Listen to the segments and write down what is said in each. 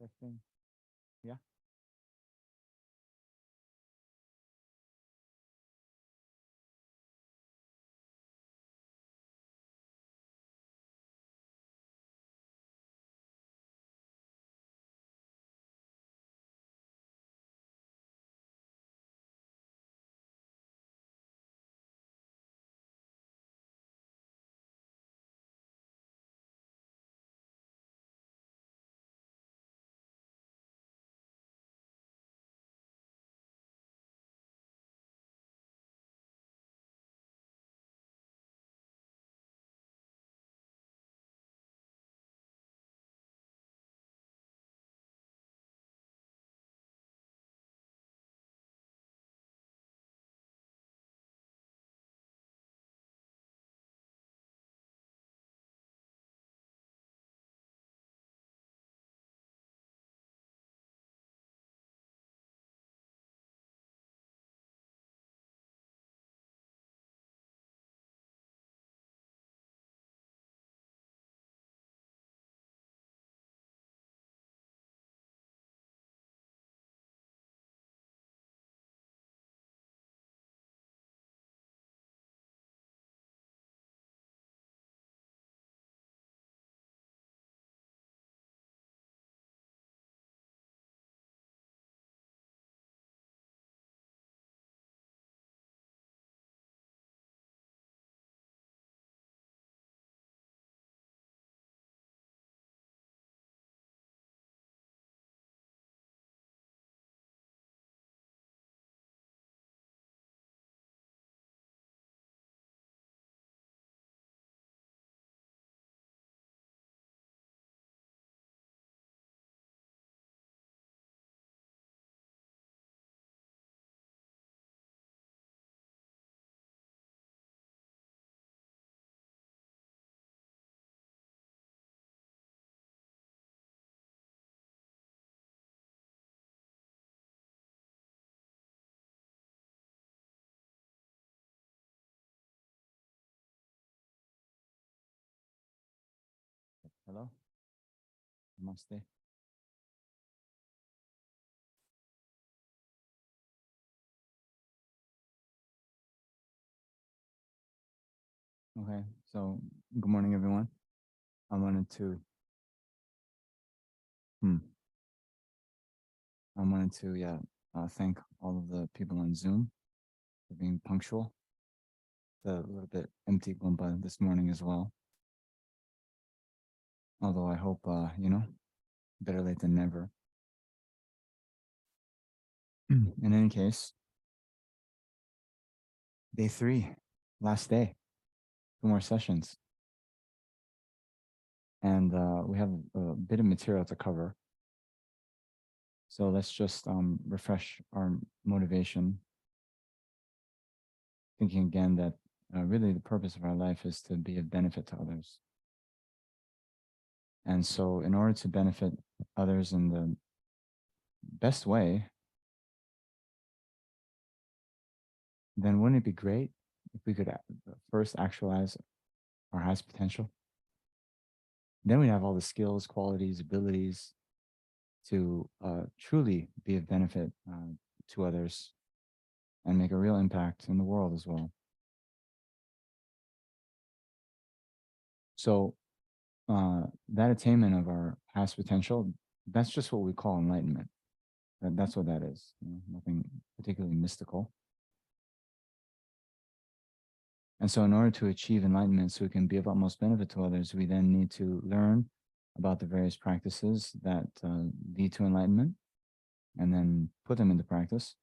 Testing. Yeah. Hello. Namaste. Okay. So good morning, everyone. I wanted to. Hmm, I wanted to, yeah, thank all of the people on Zoom for being punctual. The little bit empty Gumpa this morning as well. Although I hope, better late than never. In any case, day 3, last day, 2 more sessions, and we have a bit of material to cover. So let's just refresh our motivation, thinking again that really the purpose of our life is to be of benefit to others. And so, in order to benefit others in the best way, then wouldn't it be great if we could first actualize our highest potential? Then we'd have all the skills, qualities, abilities to truly be of benefit to others and make a real impact in the world as well. So, that attainment of our highest potential, that's just what we call enlightenment. That's what that is. Nothing particularly mystical. And so in order to achieve enlightenment so we can be of utmost benefit to others, we then need to learn about the various practices that lead to enlightenment and then put them into practice.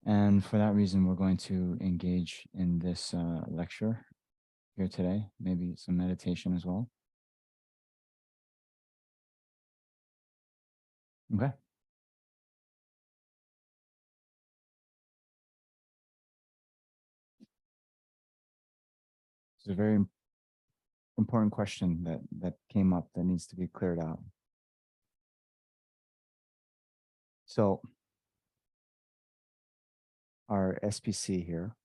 And for that reason, we're going to engage in this lecture here today, maybe some meditation as well. Okay. It's a very important question that came up that needs to be cleared out. So our SPC here,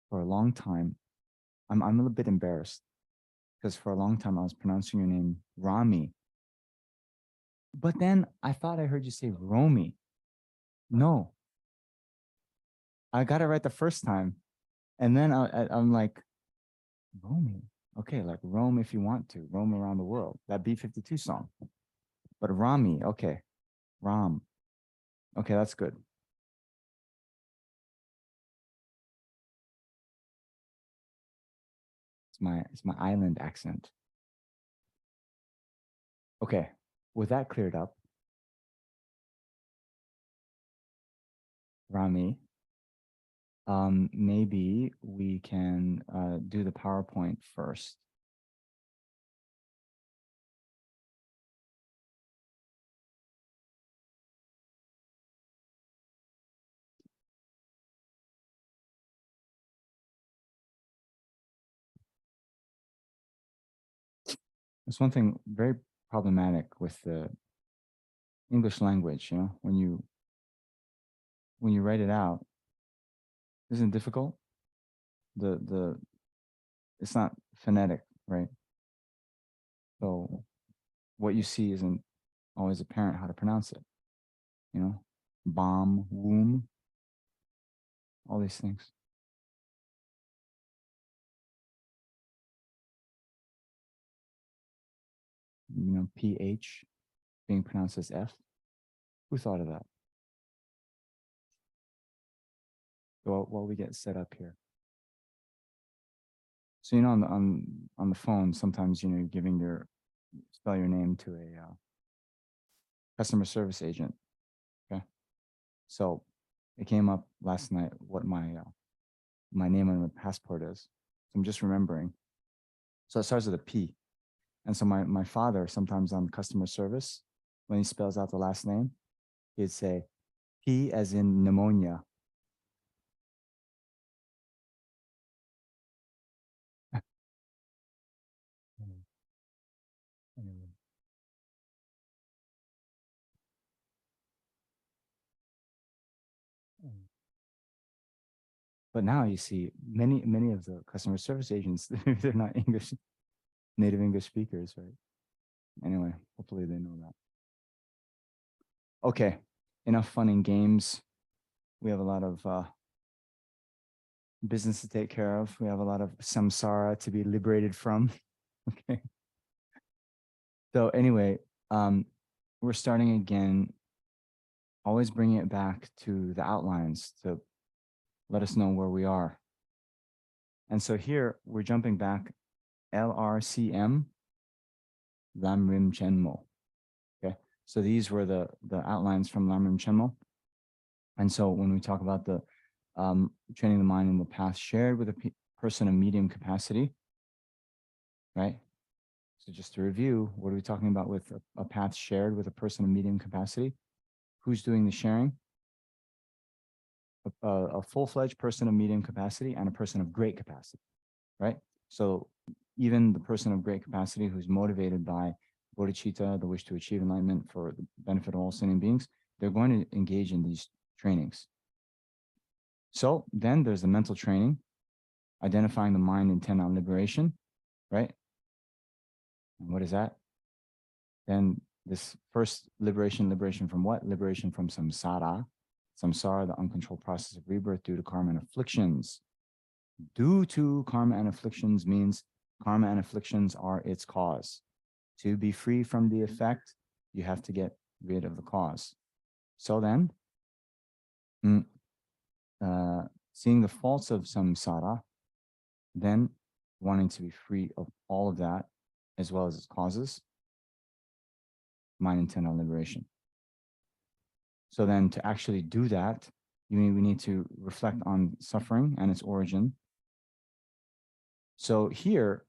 for a long time, I'm a little bit embarrassed because for a long time I was pronouncing your name Rami. But then I thought I heard you say Romy. No, I got it right the first time. And then I'm like, Romy. Okay, like roam if you want to, roam around the world. That B-52 song. But Rami, okay. Ram. Okay, that's good. It's my island accent. Okay. With that cleared up, Rami, maybe we can do the PowerPoint first. There's one thing very problematic with the English language, when you write it out, isn't it difficult? The it's not phonetic, right? So what you see isn't always apparent how to pronounce it, you know? Bomb, womb, all these things. PH being pronounced as F. Who thought of that? While we get set up here. So on the phone, sometimes you're giving spell your name to a customer service agent. Okay, so it came up last night what my name on the passport is. So I'm just remembering. So it starts with a P, and so my father sometimes on customer service, when he spells out the last name, he'd say P as in pneumonia. But now you see many of the customer service agents, they're not native English speakers, right? Anyway, hopefully they know that. Okay, enough fun and games. We have a lot of business to take care of. We have a lot of samsara to be liberated from. Okay. So anyway, we're starting again, always bringing it back to the outlines to let us know where we are. And so here we're jumping back LRCM, Lamrim Chenmo. Okay. So these were the outlines from Lamrim Chenmo. And so when we talk about the training the mind in the path shared with a person of medium capacity, right? So just to review, what are we talking about with a path shared with a person of medium capacity? Who's doing the sharing? A full-fledged person of medium capacity and a person of great capacity, right? So even the person of great capacity who's motivated by bodhicitta, the wish to achieve enlightenment for the benefit of all sentient beings, they're going to engage in these trainings. So then there's the mental training, identifying the mind intent on liberation, right? And what is that? Then this first liberation from what? Liberation from samsara. Samsara, the uncontrolled process of rebirth due to karma and afflictions. Due to karma and afflictions means karma and afflictions are its cause. To be free from the effect, you have to get rid of the cause. So then, seeing the faults of samsara, then wanting to be free of all of that, as well as its causes, mind intent on liberation. So then to actually do that, we need to reflect on suffering and its origin. So here,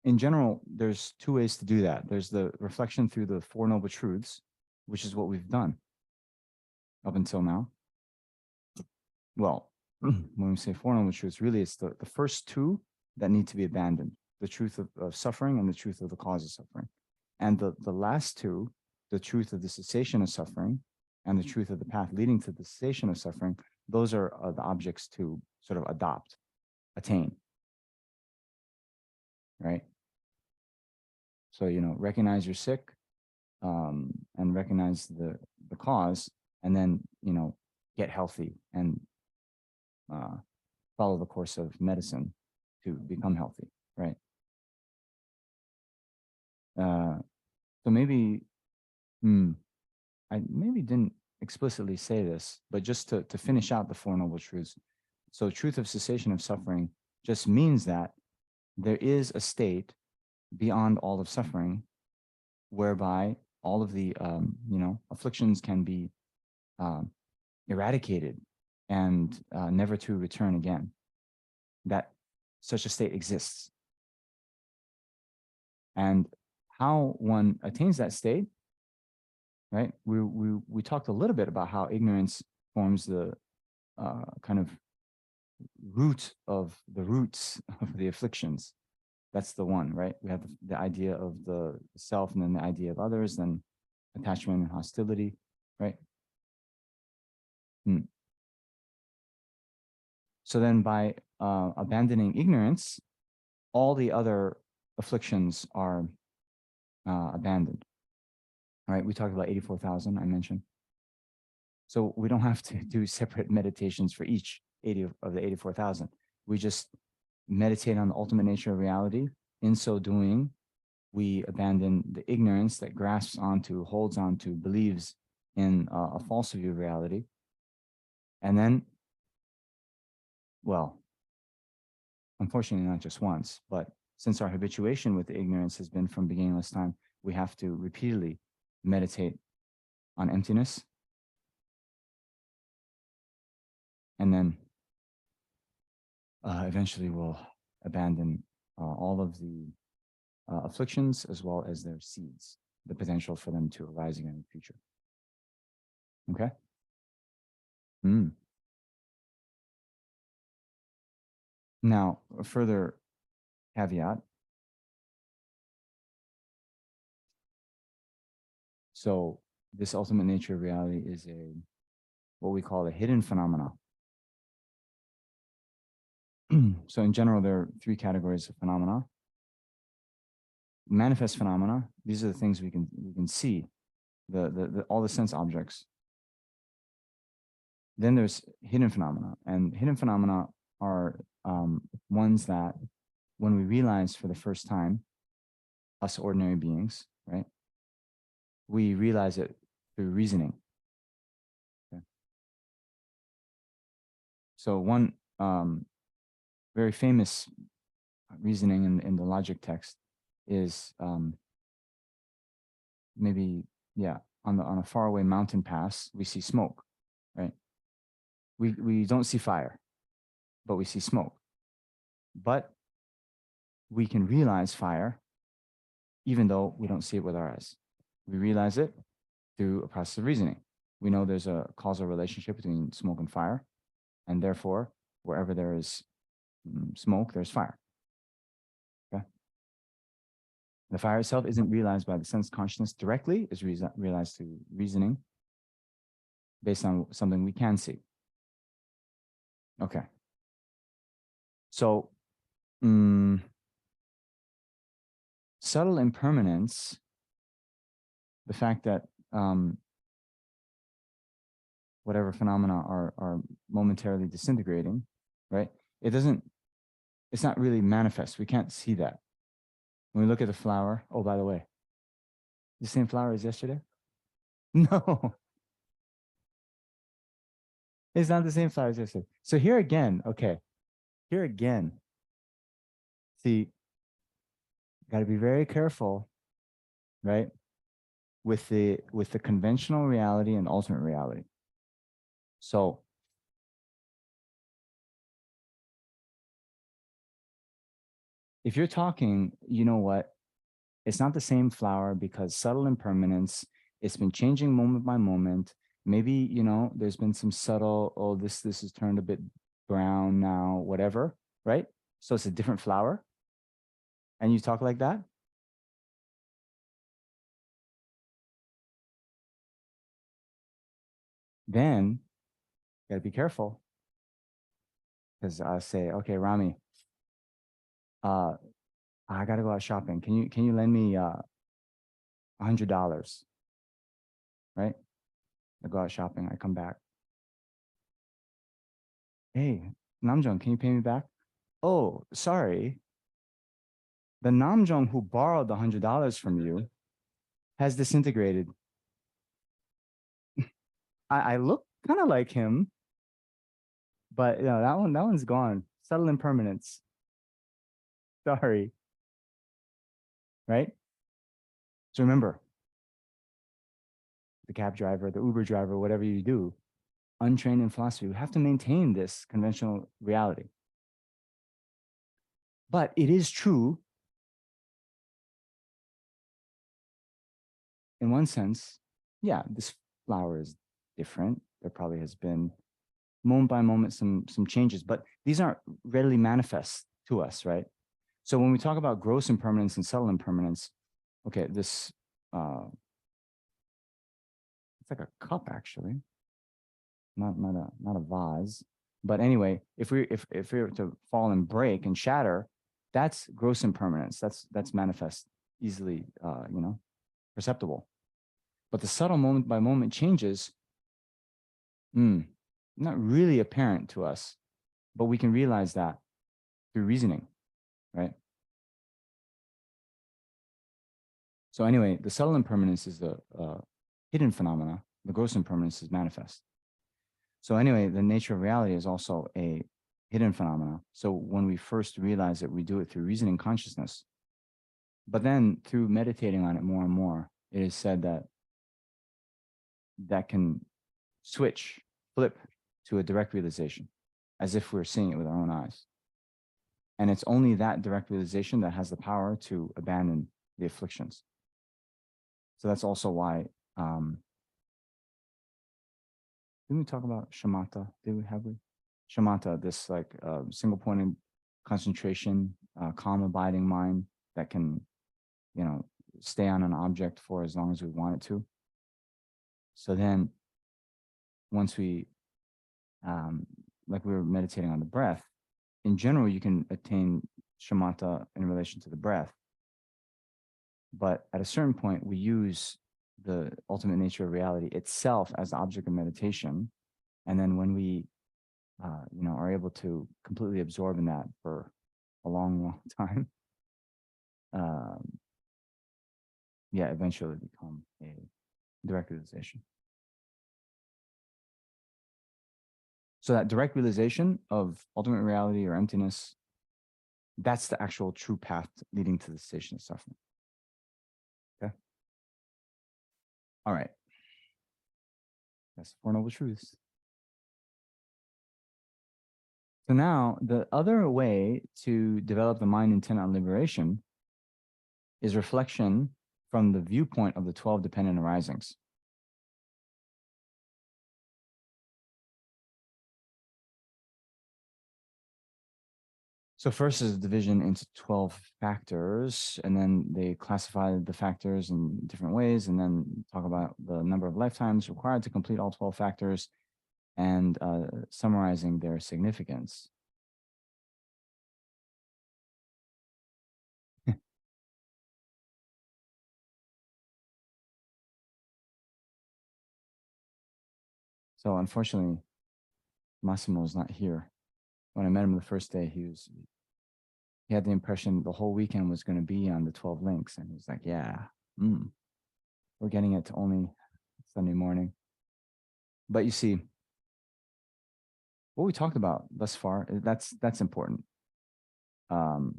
in general, there's two ways to do that. There's the reflection through the Four Noble Truths, which is what we've done up until now. Well, when we say Four Noble Truths, really it's the first two that need to be abandoned, the truth of suffering and the truth of the cause of suffering. And the last two, the truth of the cessation of suffering and the truth of the path leading to the cessation of suffering, those are the objects to sort of attain, right? So, recognize you're sick, and recognize the cause, and then, get healthy and uh, follow the course of medicine to become healthy, right? Uh, so maybe, I maybe didn't explicitly say this, but just to finish out the Four Noble Truths. So, truth of cessation of suffering just means that there is a state beyond all of suffering whereby all of the, afflictions can be um, eradicated and never to return again. That such a state exists. And how one attains that state, right? We talked a little bit about how ignorance forms the kind of root of the roots of the afflictions. That's the one, right? We have the idea of the self, and then the idea of others, then attachment and hostility, right? So then by abandoning ignorance, all the other afflictions are abandoned. All right, we talked about 84,000, I mentioned. So we don't have to do separate meditations for each 80 of the 84,000. We just meditate on the ultimate nature of reality. In so doing, we abandon the ignorance that grasps onto, holds onto, believes in a false view of reality. And then, well, unfortunately, not just once, but since our habituation with the ignorance has been from beginningless time, we have to repeatedly meditate on emptiness. And then eventually we'll abandon all of the afflictions as well as their seeds, the potential for them to arise again in the future. Okay? Now, a further caveat. So this ultimate nature of reality is what we call a hidden phenomena. So in general, there are three categories of phenomena. Manifest phenomena, these are the things we can see, all the sense objects. Then there's hidden phenomena, and hidden phenomena are ones that when we realize for the first time, us ordinary beings, right, we realize it through reasoning. Okay. So one very famous reasoning in the logic text is maybe, yeah, on a faraway mountain pass, we see smoke, right? We don't see fire, but we see smoke. But we can realize fire even though we don't see it with our eyes. We realize it through a process of reasoning. We know there's a causal relationship between smoke and fire, and therefore, wherever there is smoke, there's fire. Okay? The fire itself isn't realized by the sense consciousness directly, it's realized through reasoning based on something we can see. Okay. So, subtle impermanence, the fact that whatever phenomena are momentarily disintegrating, right? It's not really manifest. We can't see that. When we look at the flower, oh, by the way, the same flower as yesterday? No, it's not the same flower as yesterday. So here again, okay, here again, see, got to be very careful, right? With the conventional reality and ultimate reality. So if you're talking, you know what? It's not the same flower because subtle impermanence, it's been changing moment by moment. Maybe, there's been some subtle, oh, this has turned a bit brown now, whatever, right? So it's a different flower. And you talk like that? Then you gotta be careful. Because I say, okay, Rami, I gotta go out shopping. Can you lend me $100? Right? I go out shopping. I come back. Hey, Namjong, can you pay me back? Oh, sorry. The Namjong who borrowed the $100 from you has disintegrated. I look kind of like him, but that one's gone. Subtle impermanence. Sorry, right? So remember, the cab driver, the Uber driver, whatever you do, untrained in philosophy, we have to maintain this conventional reality. But it is true, in one sense, yeah, this flower is different. There probably has been moment by moment some changes, but these aren't readily manifest to us, right? So when we talk about gross impermanence and subtle impermanence, okay, this it's like a cup actually, not a vase. But anyway, if we were to fall and break and shatter, that's gross impermanence. That's manifest easily, perceptible. But the subtle moment by moment changes, not really apparent to us, but we can realize that through reasoning, right? So anyway, the subtle impermanence is the hidden phenomena. The gross impermanence is manifest. So anyway, the nature of reality is also a hidden phenomena. So when we first realize it, we do it through reasoning consciousness. But then through meditating on it more and more, it is said that that can flip to a direct realization, as if we're seeing it with our own eyes. And it's only that direct realization that has the power to abandon the afflictions. So that's also why, didn't we talk about shamatha? Have we? Shamatha, this like single pointed concentration, calm abiding mind that can, you know, stay on an object for as long as we want it to. So then once we, like we were meditating on the breath, in general, you can attain shamatha in relation to the breath. But at a certain point, we use the ultimate nature of reality itself as the object of meditation. And then when we, are able to completely absorb in that for a long, long time, eventually become a direct realization. So that direct realization of ultimate reality or emptiness, that's the actual true path leading to the cessation of suffering. Okay. All right. That's the Four Noble Truths. So now the other way to develop the mind intent on liberation is reflection from the viewpoint of the 12 dependent arisings. So first is a division into 12 factors, and then they classify the factors in different ways, and then talk about the number of lifetimes required to complete all 12 factors, and summarizing their significance. So unfortunately, Massimo is not here. When I met him the first day, he had the impression the whole weekend was going to be on the 12 links, and he was like, "Yeah, we're getting it to only Sunday morning." But you see, what we talked about thus far, that's important. Right?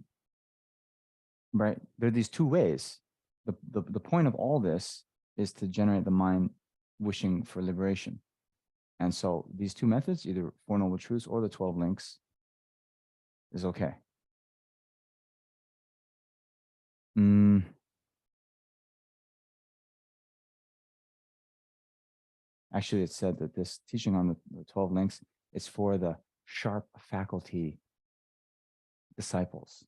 There are these two ways. The point of all this is to generate the mind wishing for liberation. And so these two methods, either Four Noble Truths or the 12 links, is okay. Actually, it said that this teaching on the 12 links is for the sharp faculty disciples.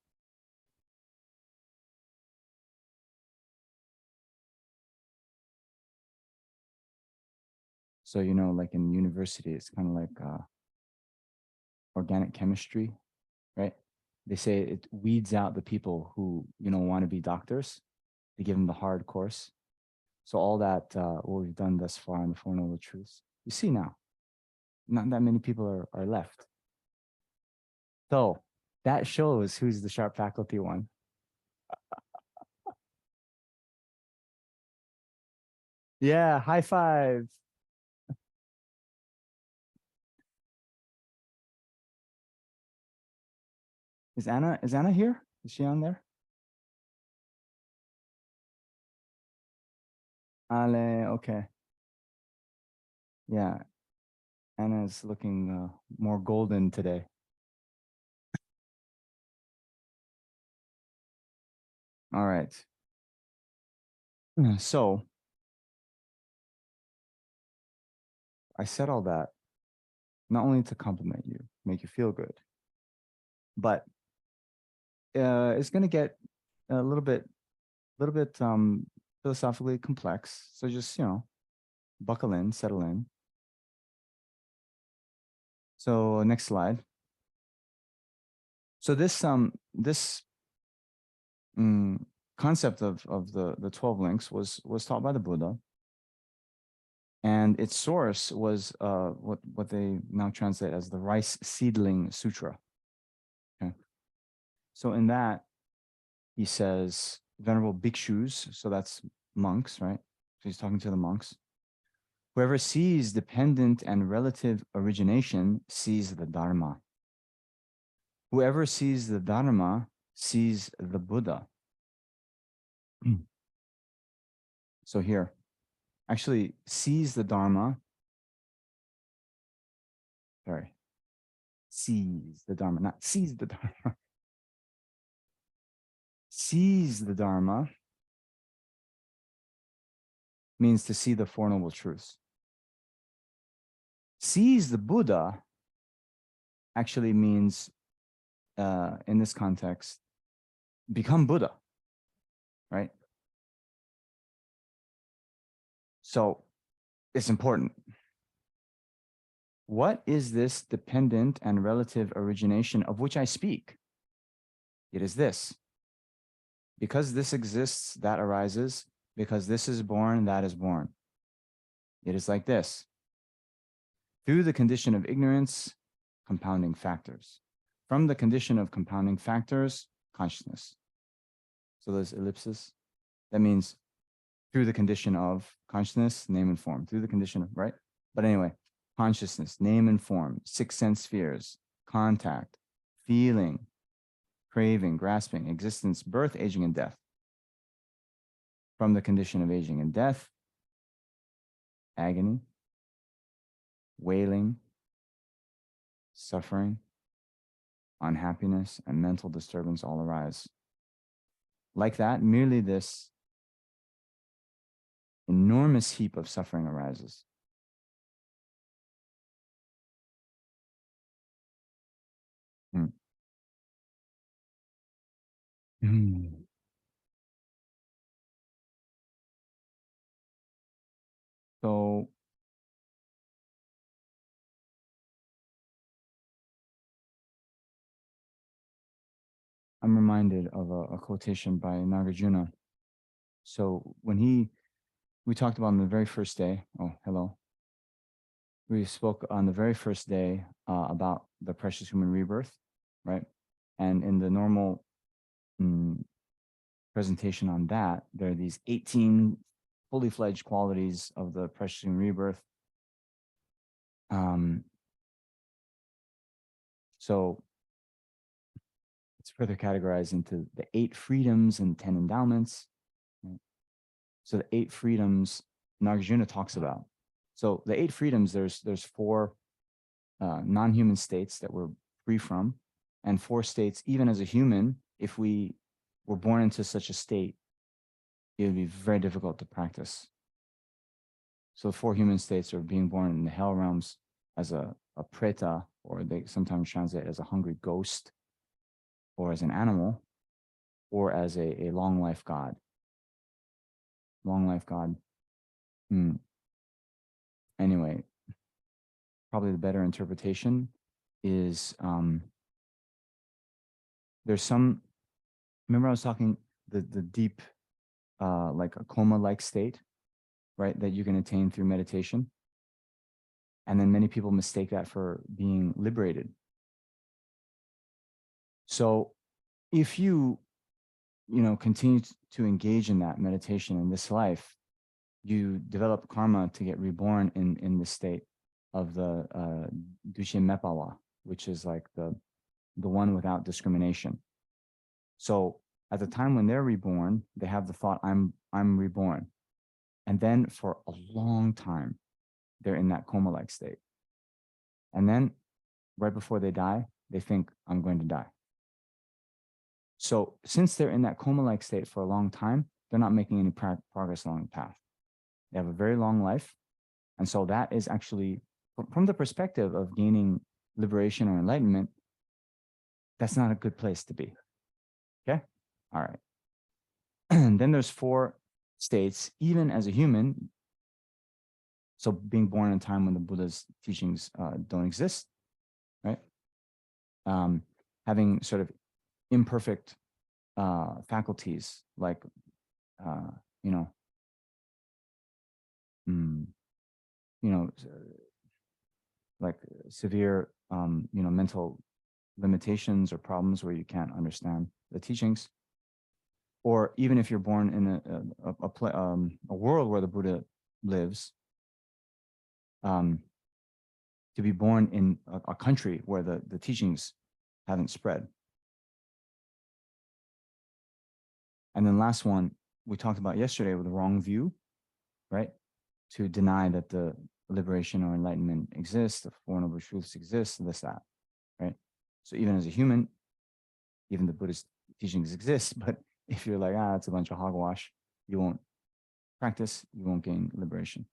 So, like in university, it's kind of like organic chemistry, right? They say it weeds out the people who, want to be doctors. They give them the hard course. So all that, what we've done thus far in the Four Noble Truths, you see now, not that many people are left. So that shows who's the sharp faculty one. Yeah, high five. Is Anna here? Is she on there? Ale, okay. Yeah, Anna's looking more golden today. All right. So I said all that not only to compliment you, make you feel good, but it's going to get a little bit philosophically complex. So just buckle in, settle in. So next slide. So this concept of the 12 links was taught by the Buddha, and its source was what they now translate as the Rice Seedling Sutra. Okay. So in that, he says, Venerable bhikshus, so that's monks, right? So he's talking to the monks. Whoever sees dependent and relative origination sees the Dharma. Whoever sees the Dharma sees the Buddha. So here, actually sees the Dharma, sorry, sees the Dharma, not sees the Dharma. Sees the Dharma means to see the Four Noble Truths. Sees the Buddha actually means, in this context, become Buddha, right? So it's important. What is this dependent and relative origination of which I speak? It is this. Because this exists, that arises. Because this is born, that is born. It is like this. Through the condition of ignorance, compounding factors. From the condition of compounding factors, consciousness. So those ellipses, that means through the condition of consciousness, name and form. Through the condition of, right? But anyway, consciousness, name and form, six sense spheres, contact, feeling, craving, grasping, existence, birth, aging, and death. From the condition of aging and death, agony, wailing, suffering, unhappiness, and mental disturbance all arise. Like that, merely this enormous heap of suffering arises. Hmm. Hmm. So I'm reminded of a quotation by Nagarjuna. So we talked about on the very first day, oh, hello. We spoke on the very first day about the precious human rebirth, right? And in the normal presentation on that, there are these 18 fully fledged qualities of the precious human rebirth. So it's further categorized into the 8 freedoms and 10 endowments. Right? So the 8 freedoms Nagarjuna talks about. So the 8 freedoms, there's 4 non-human states that we're free from, and 4 states, even as a human, if we were born into such a state, it would be very difficult to practice. So the 4 human states are being born in the hell realms as a preta, or they sometimes translate as a hungry ghost, or as an animal, or as a long life god. Long life god. Anyway, probably the better interpretation is there's some, remember I was talking the deep, like a coma-like state, right, that you can attain through meditation. And then many people mistake that for being liberated. So if you, continue to engage in that meditation in this life, you develop karma to get reborn in the state of the Dushin Mepawa, which is like the one without discrimination. So at the time when they're reborn, they have the thought, I'm reborn. And then for a long time, they're in that coma-like state. And then right before they die, they think, I'm going to die. So since they're in that coma-like state for a long time, they're not making any progress along the path. They have a very long life. And so that is actually, from the perspective of gaining liberation or enlightenment, that's not a good place to be. Okay? All right. And then there's 4 states, even as a human. So being born in a time when the Buddha's teachings don't exist, right? Having sort of imperfect faculties like, you know, mm, like severe, mental limitations or problems where you can't understand the teachings. Or even if you're born in a world where the Buddha lives, to be born in a country where the teachings haven't spread. And then last one, we talked about yesterday with the wrong view, right? To deny that the liberation or enlightenment exists, the Four Noble Truths exist, this, that, right? So even as a human, even the Buddhist teachings exist, but if you're like, it's a bunch of hogwash, you won't practice, you won't gain liberation.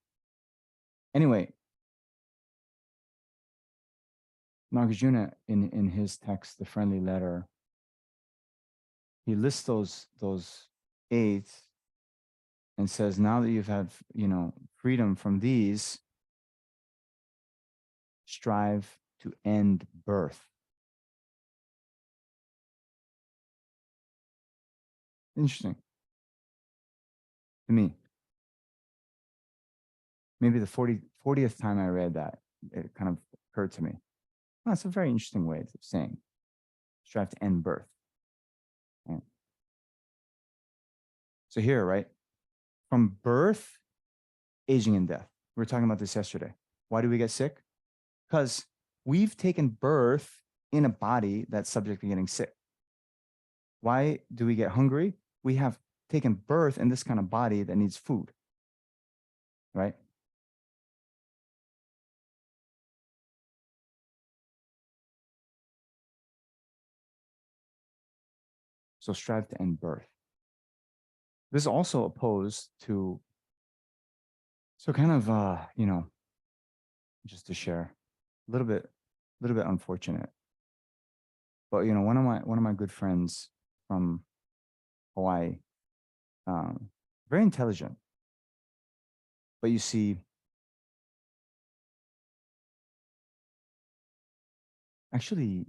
Anyway, Nagarjuna, in his text, The Friendly Letter, he lists those 8 and says, now that you've had, freedom from these, strive to end birth. Interesting to me. Maybe the 40th time I read that, it kind of occurred to me. That's a very interesting way of saying strive to end birth. Right? So here, right, from birth, aging and death. We were talking about this yesterday. Why do we get sick? Because we've taken birth in a body that's subject to getting sick. Why do we get hungry? We have taken birth in this kind of body that needs food, right? So strive to end birth. This is also opposed to, so kind of, just to share, a little bit unfortunate. But one of my good friends from Hawaii, very intelligent. But you see, actually,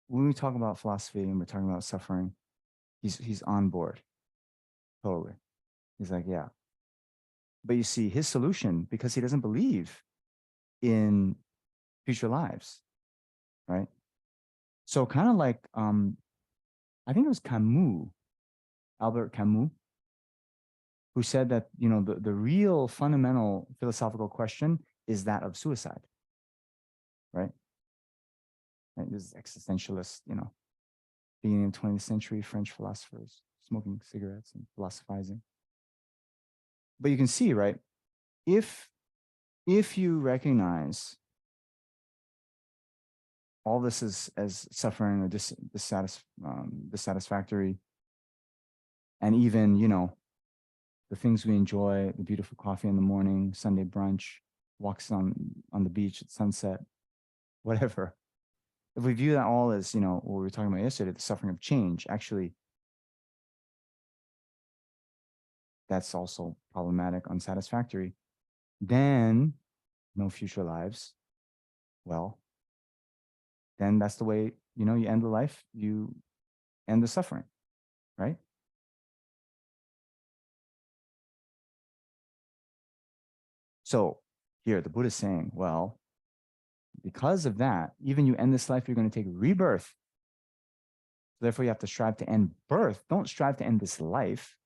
when we talk about philosophy and we're talking about suffering, he's on board. Totally. He's like, yeah. But you see, his solution, because he doesn't believe in future lives, right? So kind of like, I think it was Camus, Albert Camus, who said that, the real fundamental philosophical question is that of suicide, right? Right? This is existentialist, beginning of 20th century French philosophers smoking cigarettes and philosophizing. But you can see, right, if you recognize all this as suffering or dissatisfactory, and even, the things we enjoy, the beautiful coffee in the morning, Sunday brunch, walks on the beach at sunset, whatever. If we view that all as, what we were talking about yesterday, the suffering of change, actually, that's also problematic, unsatisfactory, then no future lives. Well, then that's the way, you end the life. You end the suffering, right? So here the Buddha is saying, well, because of that, even you end this life, you're going to take rebirth. Therefore, you have to strive to end birth. Don't strive to end this life.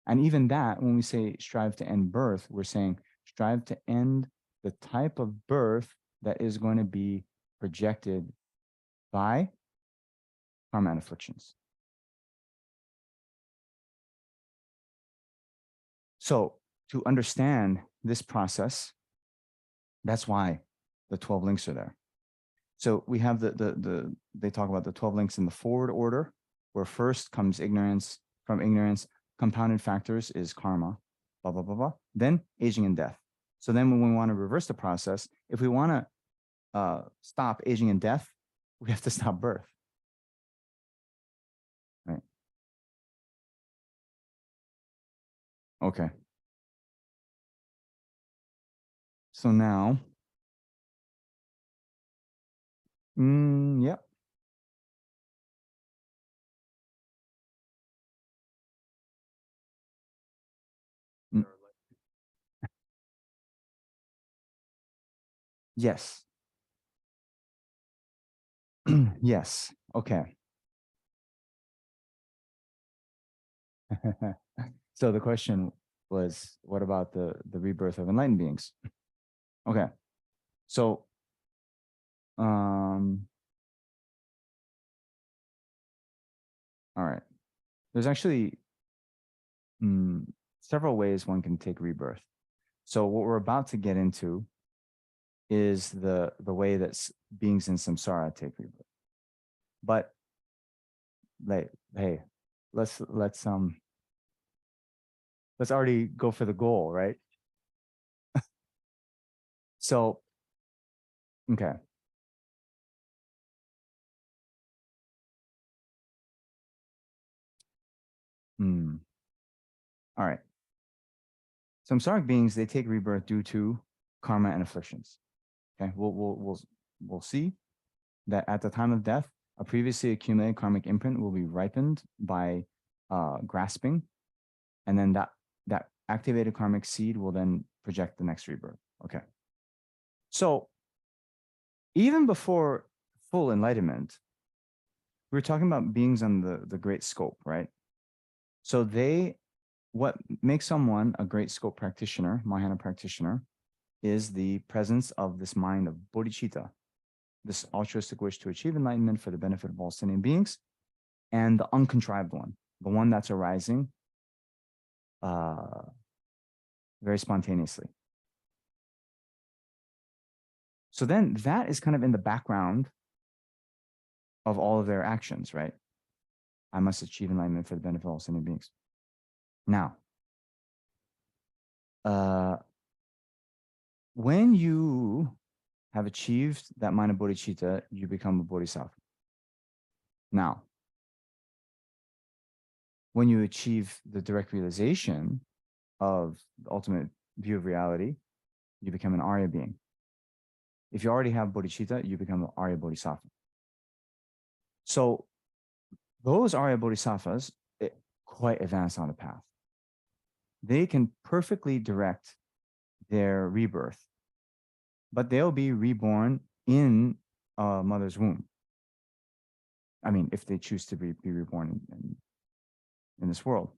And even that, when we say strive to end birth, we're saying strive to end the type of birth that is going to be projected by karma and afflictions. So to understand this process, that's why the 12 links are there. So we have they talk about the 12 links in the forward order, where first comes ignorance. From ignorance, compounded factors is karma, blah, blah, blah, blah. Then aging and death. So then when we want to reverse the process, if we want to stop aging and death, we have to stop birth. Right. Okay. So now, yeah. Mm, yes. Yes. Okay. So the question was, what about the rebirth of enlightened beings? Okay. So all right. There's actually several ways one can take rebirth. So what we're about to get into is the way that beings in samsara take rebirth. But like, hey, let's already go for the goal, right? So okay. All right. Samsaric beings, they take rebirth due to karma and afflictions. Okay, we'll see that at the time of death, a previously accumulated karmic imprint will be ripened by grasping, and then that activated karmic seed will then project the next rebirth. Okay, so even before full enlightenment, we were talking about beings on the great scope, right? So what makes someone a great scope practitioner, Mahayana practitioner, is the presence of this mind of bodhicitta, this altruistic wish to achieve enlightenment for the benefit of all sentient beings, and the uncontrived one, the one that's arising very spontaneously. So then that is kind of in the background of all of their actions, right? I must achieve enlightenment for the benefit of all sentient beings. Now, when you have achieved that mind of bodhicitta, you become a bodhisattva. Now, when you achieve the direct realization of the ultimate view of reality, you become an Arya being. If you already have bodhicitta, you become an Arya bodhisattva. So those Arya bodhisattvas, quite advanced on the path. They can perfectly direct their rebirth, but they'll be reborn in a mother's womb. I mean, if they choose to be reborn in this world.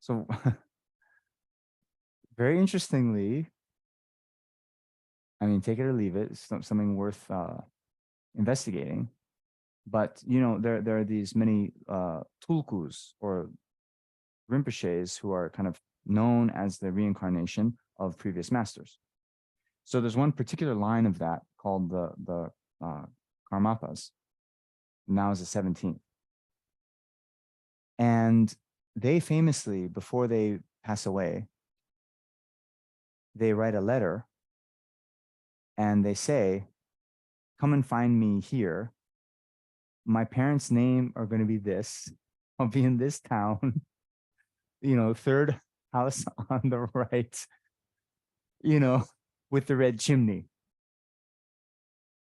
So very interestingly, I mean, take it or leave it, it's something worth investigating. But there are these many tulkus or rinpoches who are kind of known as the reincarnation of previous masters. So there's one particular line of that called the Karmapas. Now is the 17th. And they famously, before they pass away, they write a letter and they say, come and find me here. My parents' name are going to be this. I'll be in this town, third house on the right, with the red chimney.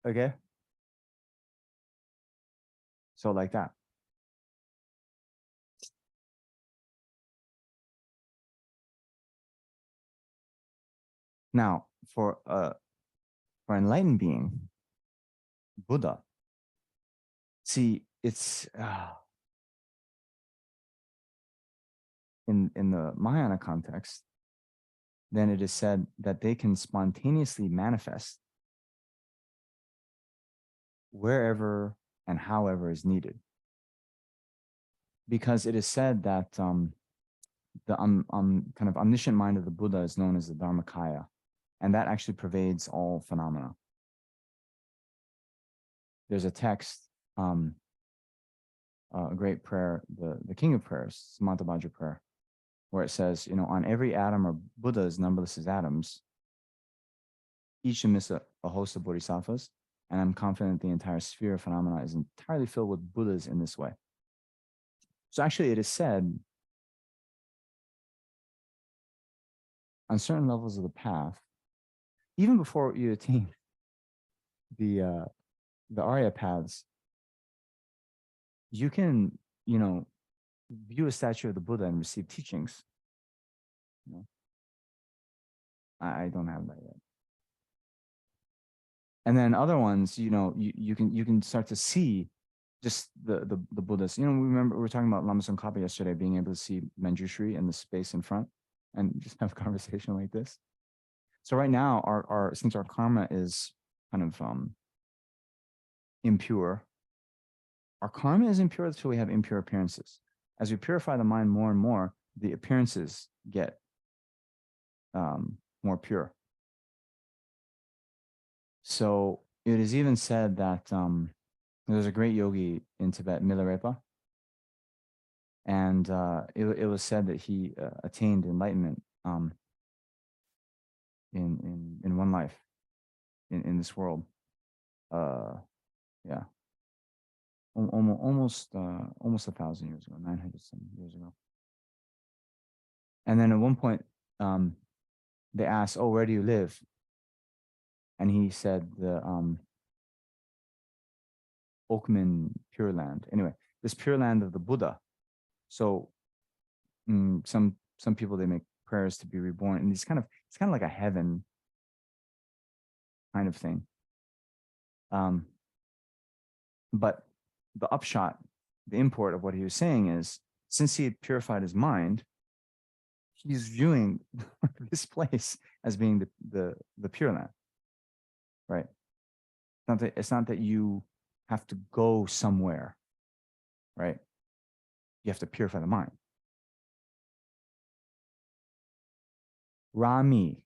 Okay. So like that. Now, for enlightened being, Buddha, see, it's in the Mahayana context, then it is said that they can spontaneously manifest wherever and however is needed. Because it is said that the kind of omniscient mind of the Buddha is known as the Dharmakaya, and that actually pervades all phenomena. There's a text, a great prayer, the king of prayers, Samantabhadra prayer, where it says, on every atom are Buddhas numberless as atoms, each emits a host of bodhisattvas, and I'm confident the entire sphere of phenomena is entirely filled with Buddhas in this way. So actually, it is said on certain levels of the path, even before you attain the Arya paths, you can, view a statue of the Buddha and receive teachings. I don't have that yet. And then other ones, you can start to see just the Buddhas. We were talking about Lama Tsongkhapa yesterday, being able to see Manjushri and the space in front and just have a conversation like this. So right now, our since our karma is kind of impure, our karma is impure until we have impure appearances. As we purify the mind more and more, the appearances get more pure. So it is even said that there's a great yogi in Tibet, Milarepa, and it was said that he attained enlightenment in one life in this world. Yeah, almost 1,000 years ago, 900 some years ago. And then at one point, they asked, "Oh, where do you live?" And he said, "The Oakman Pure Land." Anyway, this Pure Land of the Buddha. So some people, they make prayers to be reborn, and it's kind of like a heaven kind of thing. But the upshot, the import of what he was saying is, since he had purified his mind, he's viewing this place as being the Pure Land, right? It's not that you have to go somewhere, right? You have to purify the mind. Rami.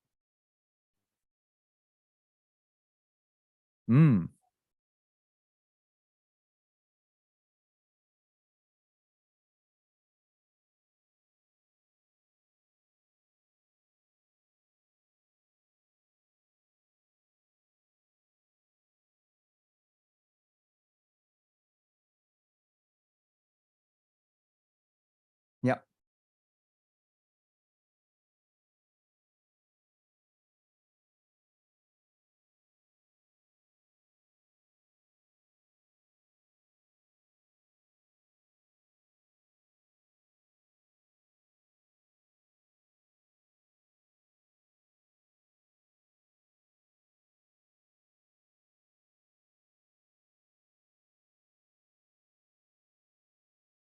Yep.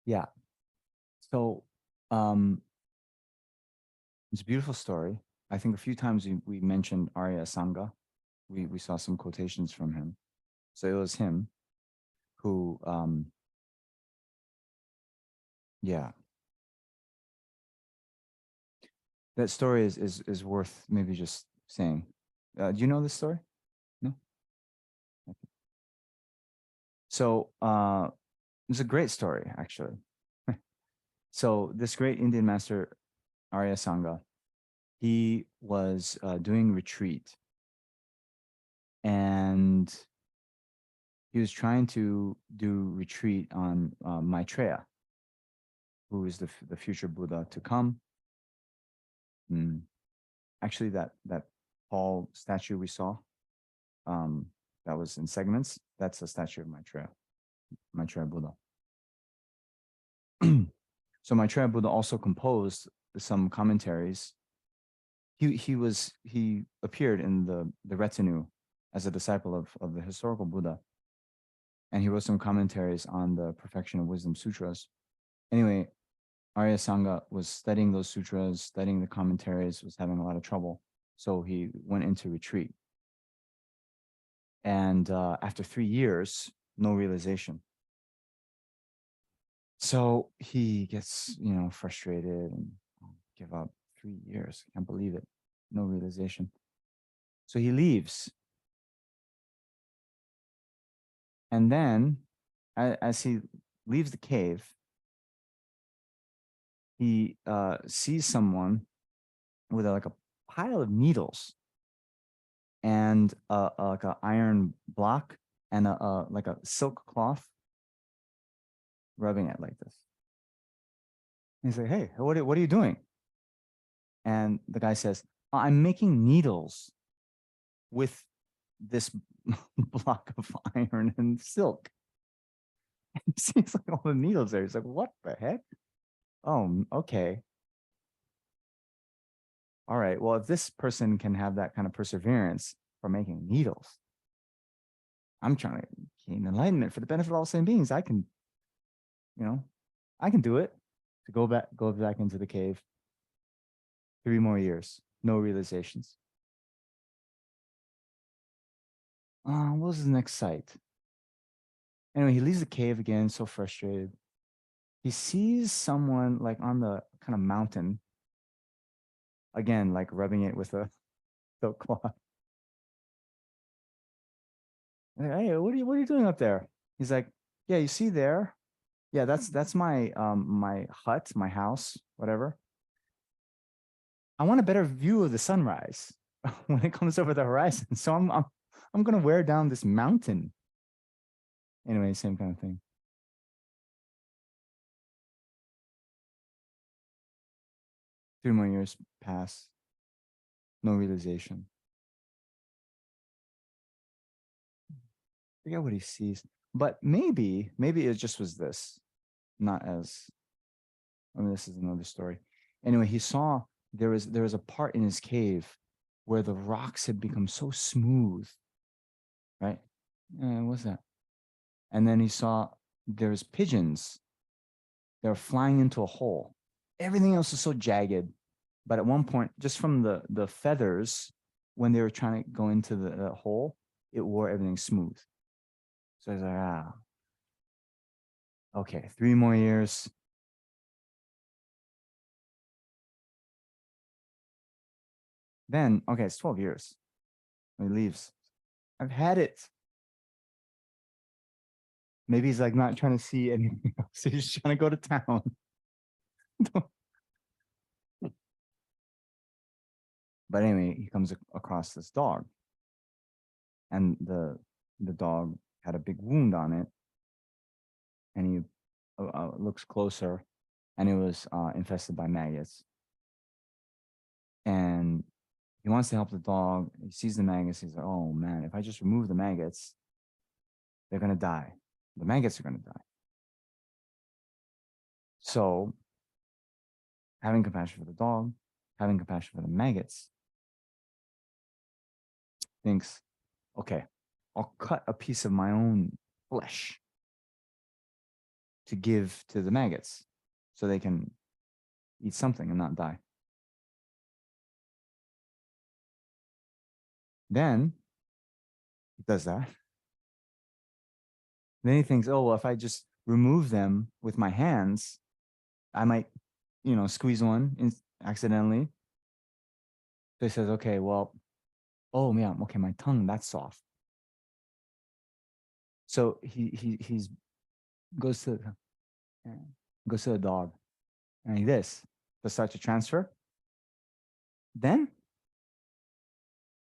Yeah. So it's a beautiful story. I think a few times we mentioned Arya Asanga. We saw some quotations from him. So it was him who, yeah, that story is worth maybe just saying. Do you know this story? No. Okay. So it's a great story, actually. So this great Indian master, Arya Sangha, he was doing retreat, and he was trying to do retreat on Maitreya, who is the future Buddha to come. Actually, that Paul statue we saw, that was in segments. That's a statue of Maitreya Buddha. So Maitreya Buddha also composed some commentaries. He appeared in the retinue as a disciple of the historical Buddha, and he wrote some commentaries on the Perfection of Wisdom Sutras. Anyway, Arya Sangha was studying those sutras, studying the commentaries, was having a lot of trouble. So he went into retreat. And after 3 years, no realization. So he gets, frustrated and give up. 3 years. Can't believe it. No realization. So he leaves. And then as he leaves the cave, he sees someone with like a pile of needles and like an iron block and like a silk cloth, rubbing it like this. And he's like, "Hey, what are you doing?" And the guy says, "I'm making needles with this block of iron and silk." He sees like all the needles there. He's like, "What the heck? Oh, okay. All right. Well, if this person can have that kind of perseverance for making needles, I'm trying to gain enlightenment for the benefit of all sane beings. I can, I can do it." To go back into the cave. 3 more years, no realizations. What was his next sight? Anyway, he leaves the cave again, so frustrated. He sees someone like on the kind of mountain, again, like rubbing it with a silk cloth. Like, "Hey, what are you doing up there?" He's like, "Yeah, you see there? Yeah, that's my my hut, my house, whatever. I want a better view of the sunrise when it comes over the horizon. So I'm gonna wear down this mountain." Anyway, same kind of thing. 3 more years pass, no realization. Forget what he sees, but maybe it just was this, not as. I mean, this is another story. Anyway, he saw there was a part in his cave where the rocks had become so smooth, right? What's that? And then he saw there's pigeons. They were flying into a hole. Everything else is so jagged, but at one point, just from the feathers, when they were trying to go into the hole, it wore everything smooth. So he's like, okay, 3 more years. Then, okay, it's 12 years. He leaves. I've had it. Maybe he's like not trying to see anything else. He's just trying to go to town. But anyway, he comes across this dog, and the dog had a big wound on it, and he looks closer, and it was infested by maggots. And he wants to help the dog. He sees the maggots. He's like, "Oh man, if I just remove the maggots, they're gonna die. The maggots are gonna die." So, having compassion for the dog, having compassion for the maggots, thinks, "Okay, I'll cut a piece of my own flesh to give to the maggots so they can eat something and not die." Then he does that. Then he thinks, "Oh, well, if I just remove them with my hands, I might, squeeze one accidentally." So he says, "Okay, well, oh yeah, okay, my tongue, that's soft." So he's goes to the dog and like this to start to transfer. Then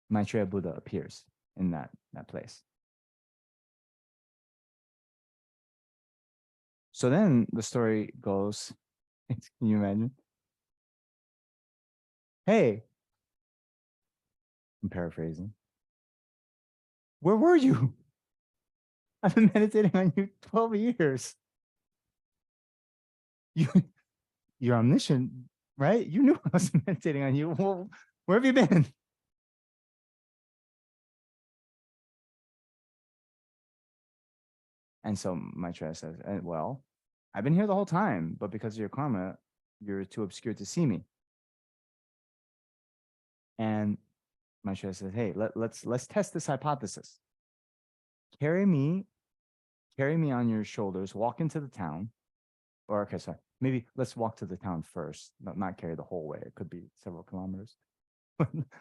Maitreya Buddha appears in that place. So then the story goes, can you imagine? Hey, I'm paraphrasing. Where were you? I've been meditating on you 12 years. You, you're omniscient, right? You knew I was meditating on you. Well, where have you been? And so Maitreya says, well, I've been here the whole time, but because of your karma, you're too obscure to see me. And Maitreya says, hey, let's test this hypothesis. Carry me, carry me on your shoulders, walk into the town. Or okay, sorry, maybe let's walk to the town first, not carry the whole way. It could be several kilometers.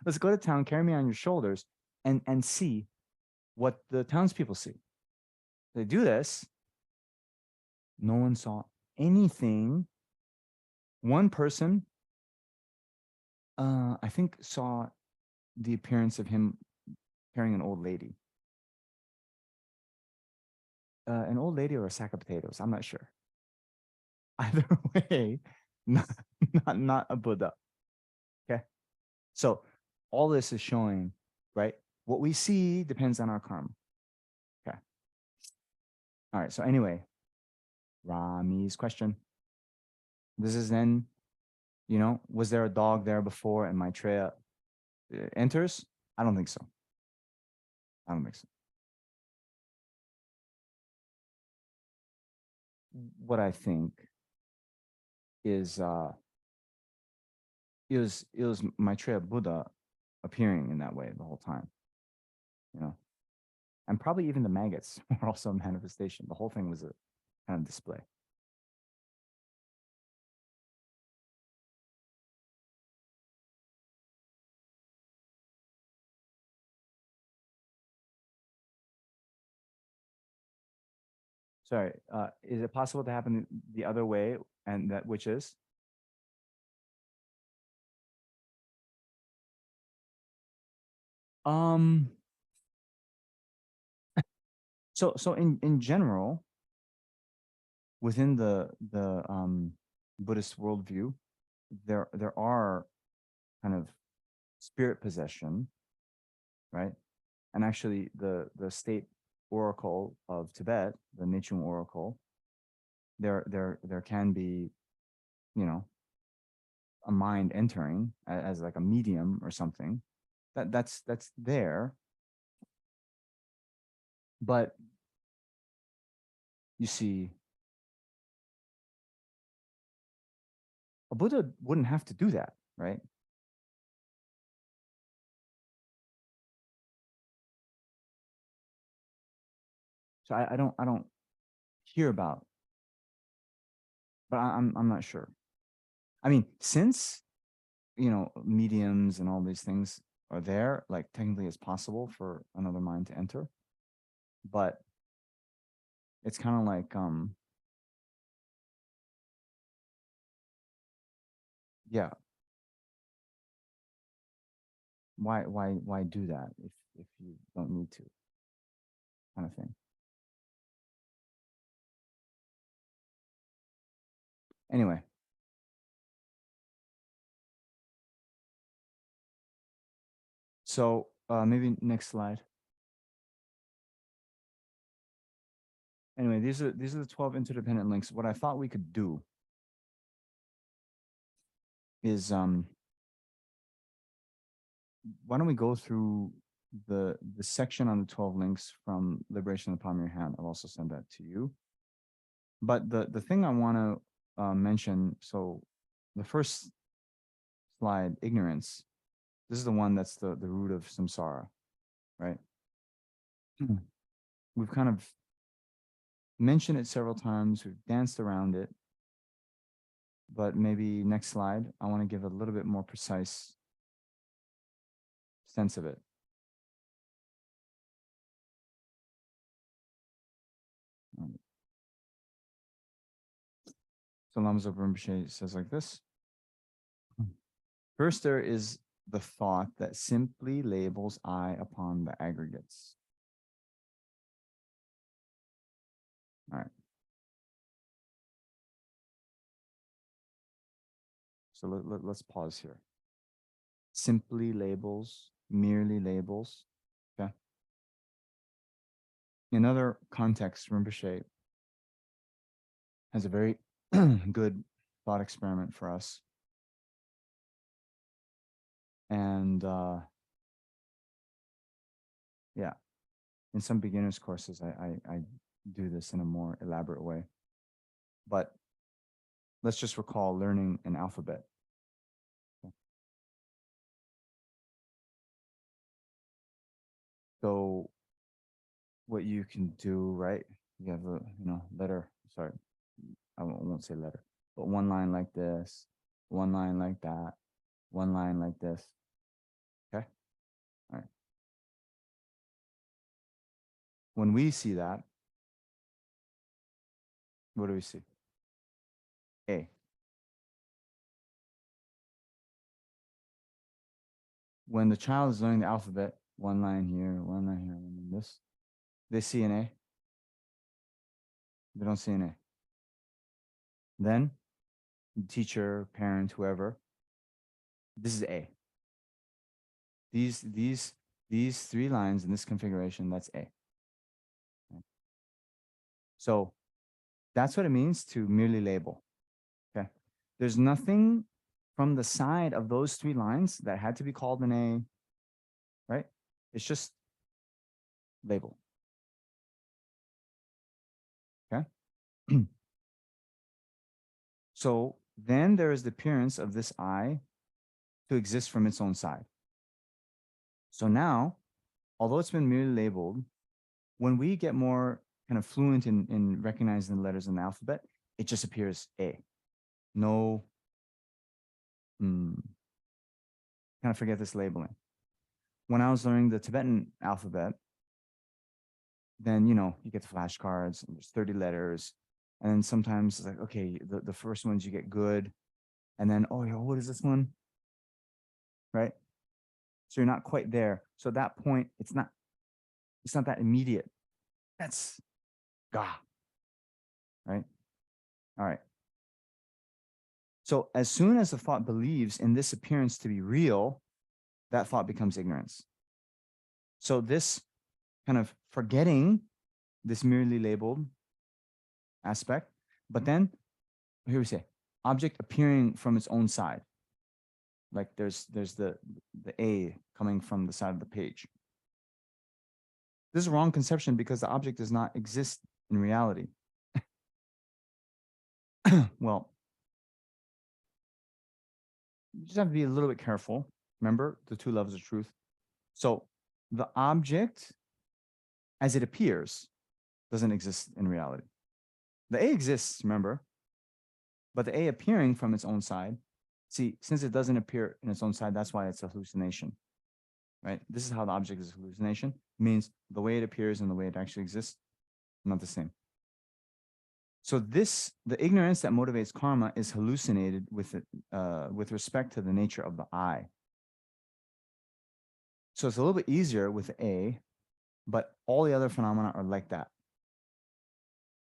Let's go to town, carry me on your shoulders, and see what the townspeople see. They do this. No one saw anything. One person, I think, saw the appearance of him carrying an old lady. An old lady or a sack of potatoes. I'm not sure. Either way, not, not a Buddha. Okay. So all this is showing, right? What we see depends on our karma. Okay. All right. So anyway, Rami's question. This is then, was there a dog there before and Maitreya enters? I don't think so. I don't think so. What I think is it was Maitreya Buddha appearing in that way the whole time, you know, and probably even the maggots were also a manifestation. The whole thing was a kind of display. Sorry, is it possible to happen the other way, and that which is? Um, so in general, within the Buddhist worldview, there are kind of spirit possession, right? And actually, the state oracle of Tibet, the Nichiren oracle, there can be, you know, a mind entering as like a medium or something. That's there, but you see, a Buddha wouldn't have to do that, right? So I don't hear about, but I'm not sure. I mean, since mediums and all these things are there, like technically it's possible for another mind to enter, but it's kind of like yeah, why do that if you don't need to, kind of thing. Anyway, so maybe next slide. Anyway, these are the 12 interdependent links. What I thought we could do is why don't we go through the section on the 12 links from Liberation of the Palm of Your Hand. I'll also send that to you. But the thing I want to mention, so the first slide, ignorance, this is the one that's the root of samsara, right? We've kind of mentioned it several times, we've danced around it, but maybe next slide, I want to give a little bit more precise sense of it. So Lama Zopa Rinpoche says like this. First, there is the thought that simply labels I upon the aggregates. All right. So let's pause here. Simply labels, merely labels. Okay. In other contexts, Rinpoche has a very good thought experiment for us. And yeah, in some beginners courses, I do this in a more elaborate way. But let's just recall learning an alphabet. Okay. So what you can do, right? You have a letter. Sorry, I won't say letter, but one line like this, one line like that, one line like this. Okay. All right. When we see that, what do we see? A. When the child is learning the alphabet, one line here, one line here, and this, they see an A. They don't see an A. Then, teacher, parent, whoever, this is A. These three lines in this configuration, that's A. Okay. So that's what it means to merely label. Okay. There's nothing from the side of those three lines that had to be called an A, right? It's just label. Okay. So then there is the appearance of this I to exist from its own side. So now, although it's been merely labeled, when we get more kind of fluent in recognizing the letters in the alphabet, it just appears A. No, kind of forget this labeling. When I was learning the Tibetan alphabet, then, you get the flashcards and there's 30 letters. And then sometimes it's like, okay, the first ones you get good. And then, oh, what is this one? Right? So you're not quite there. So at that point, it's not that immediate. That's Ga. Right? All right. So as soon as the thought believes in this appearance to be real, that thought becomes ignorance. So this kind of forgetting this merely labeled aspect, but then here we say object appearing from its own side. Like there's the A coming from the side of the page. This is a wrong conception because the object does not exist in reality. Well, you just have to be a little bit careful. Remember the two levels of truth. So the object as it appears doesn't exist in reality. The A exists, remember, but the A appearing from its own side, see, since it doesn't appear in its own side, that's why it's a hallucination, right? This is how the object is a hallucination. It means the way it appears and the way it actually exists, not the same. So the ignorance that motivates karma is hallucinated with respect to the nature of the I. So it's a little bit easier with A, but all the other phenomena are like that.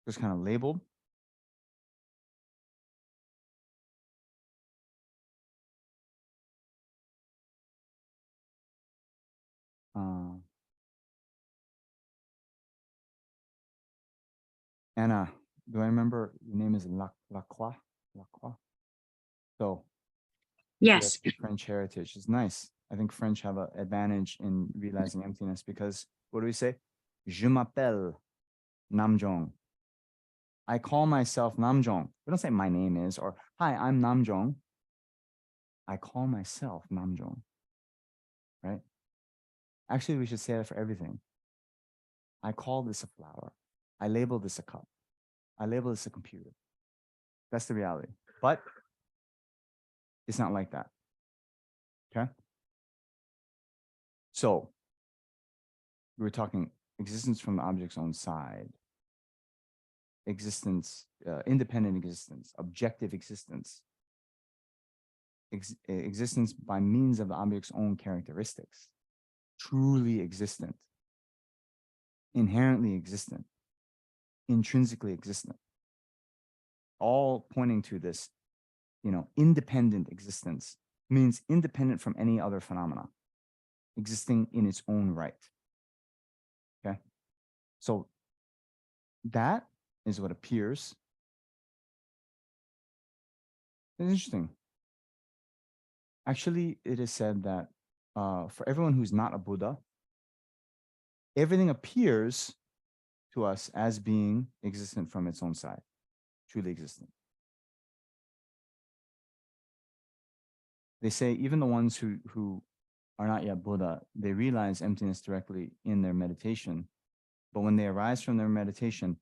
Just kind of labeled. Anna, do I remember your name is Lacroix? Lacroix. So you have Yes. French heritage. It's nice. I think French have an advantage in realizing emptiness because what do we say? Je m'appelle Namjong. I call myself Namjong. We don't say my name is or hi, I'm Namjong. I call myself Namjong. Right? Actually, we should say that for everything. I call this a flower. I label this a cup. I label this a computer. That's the reality. But it's not like that. Okay? So we were talking existence from the object's own side, existence, independent existence, objective existence, existence by means of the object's own characteristics, truly existent, inherently existent, intrinsically existent, all pointing to this, independent existence means independent from any other phenomena, existing in its own right. Okay. So that is what appears. It's interesting. Actually, it is said that for everyone who's not a Buddha, everything appears to us as being existent from its own side, truly existent. They say even the ones who are not yet Buddha, they realize emptiness directly in their meditation. But when they arise from their meditation,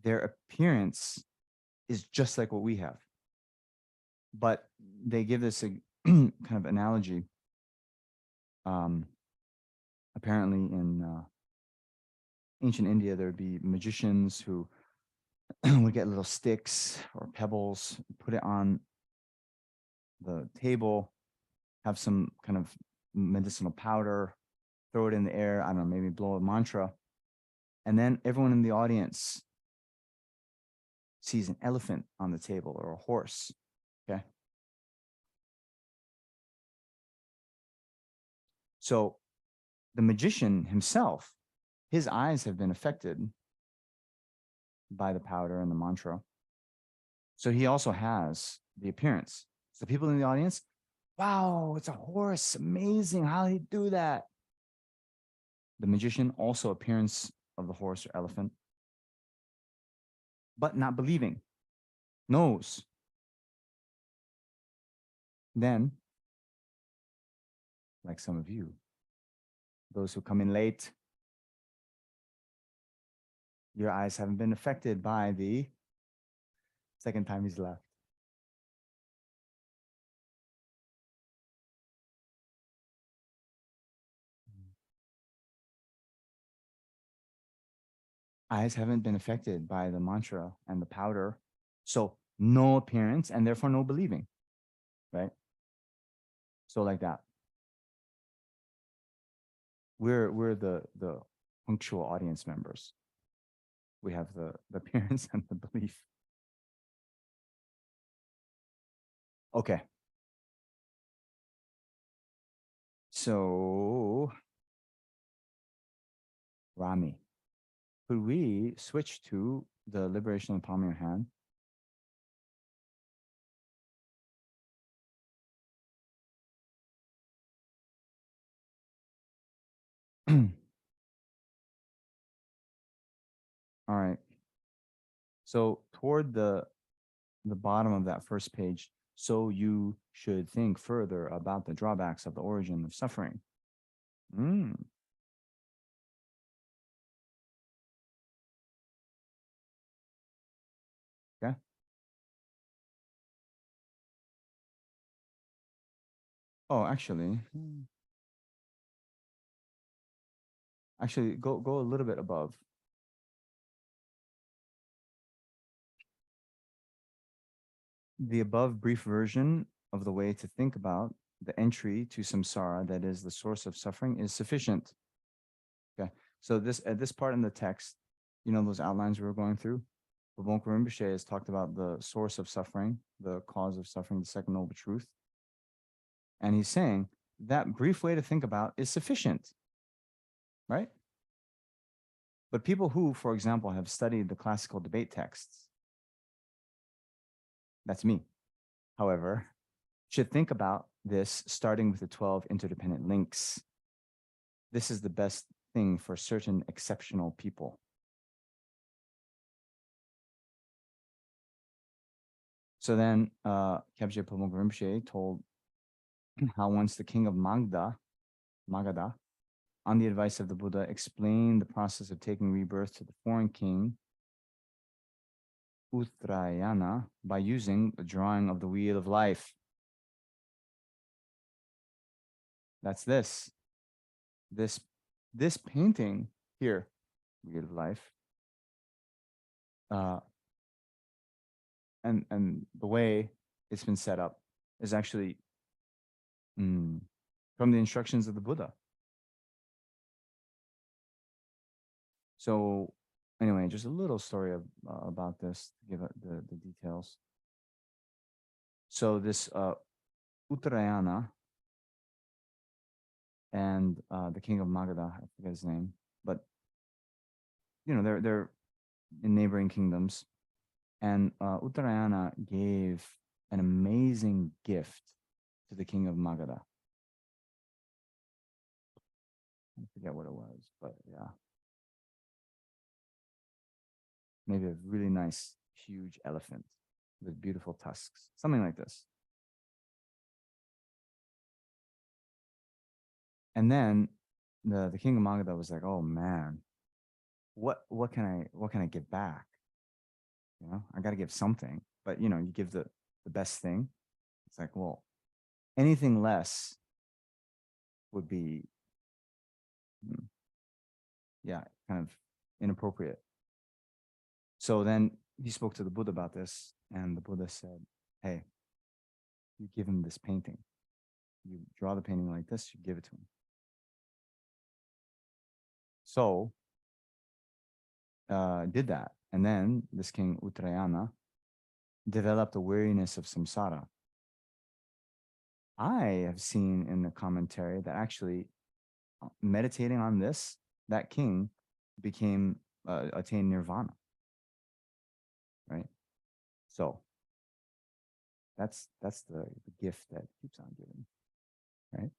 their appearance is just like what we have. But they give this a kind of analogy. Apparently, in ancient India, there would be magicians who would get little sticks or pebbles, put it on the table, have some kind of medicinal powder, throw it in the air. I don't know, maybe blow a mantra. And then everyone in the audience sees an elephant on the table or a horse. Okay. So the magician himself, his eyes have been affected by the powder and the mantra. So he also has the appearance. So people in the audience, wow, it's a horse. Amazing. How did he do that? The magician also appearance of the horse or elephant, but not believing, knows. Then, like some of you, those who come in late, your eyes haven't been affected by the second time he's left. Eyes haven't been affected by the mantra and the powder. So no appearance and therefore no believing, right? So like that. We're the punctual audience members. We have the appearance and the belief. Okay. So Rami, could we switch to the liberation of the palm of your hand? All right. So toward the bottom of that first page, so you should think further about the drawbacks of the origin of suffering. Mm, okay. Oh, actually, go a little bit above. The above brief version of the way to think about the entry to samsara, that is the source of suffering, is sufficient. Okay. So this at this part in the text, those outlines we were going through, Babonka Rinpoche has talked about the source of suffering, the cause of suffering, the second noble truth. And he's saying that brief way to think about is sufficient, right? But people who, for example, have studied the classical debate texts, that's me, however, should think about this starting with the 12 interdependent links. This is the best thing for certain exceptional people. So then Kyabje Pomog Rinpoche told how once the king of Magadha, on the advice of the Buddha, explained the process of taking rebirth to the foreign king, Uttarayana, by using the drawing of the wheel of life. That's this. This painting here, wheel of life, uh, and the way it's been set up is actually from the instructions of the Buddha. So anyway, just a little story about this to give the details. So this Uttarayana and the king of Magadha, I forget his name, but they're in neighboring kingdoms. And Uttarayana gave an amazing gift to the king of Magadha. I forget what it was, but yeah. Maybe a really nice, huge elephant with beautiful tusks, something like this. And then the king of Magadha was like, "Oh man, what can I give back? I got to give something." But you give the best thing. It's like, well, anything less would be, mm, yeah, kind of inappropriate. So then he spoke to the Buddha about this, and the Buddha said, "Hey, you give him this painting. You draw the painting like this. You give it to him." So did that, and then this king Uttarayana developed a weariness of samsara. I have seen in the commentary that actually meditating on this, that king became attained nirvana, right? So that's the gift that keeps on giving, right?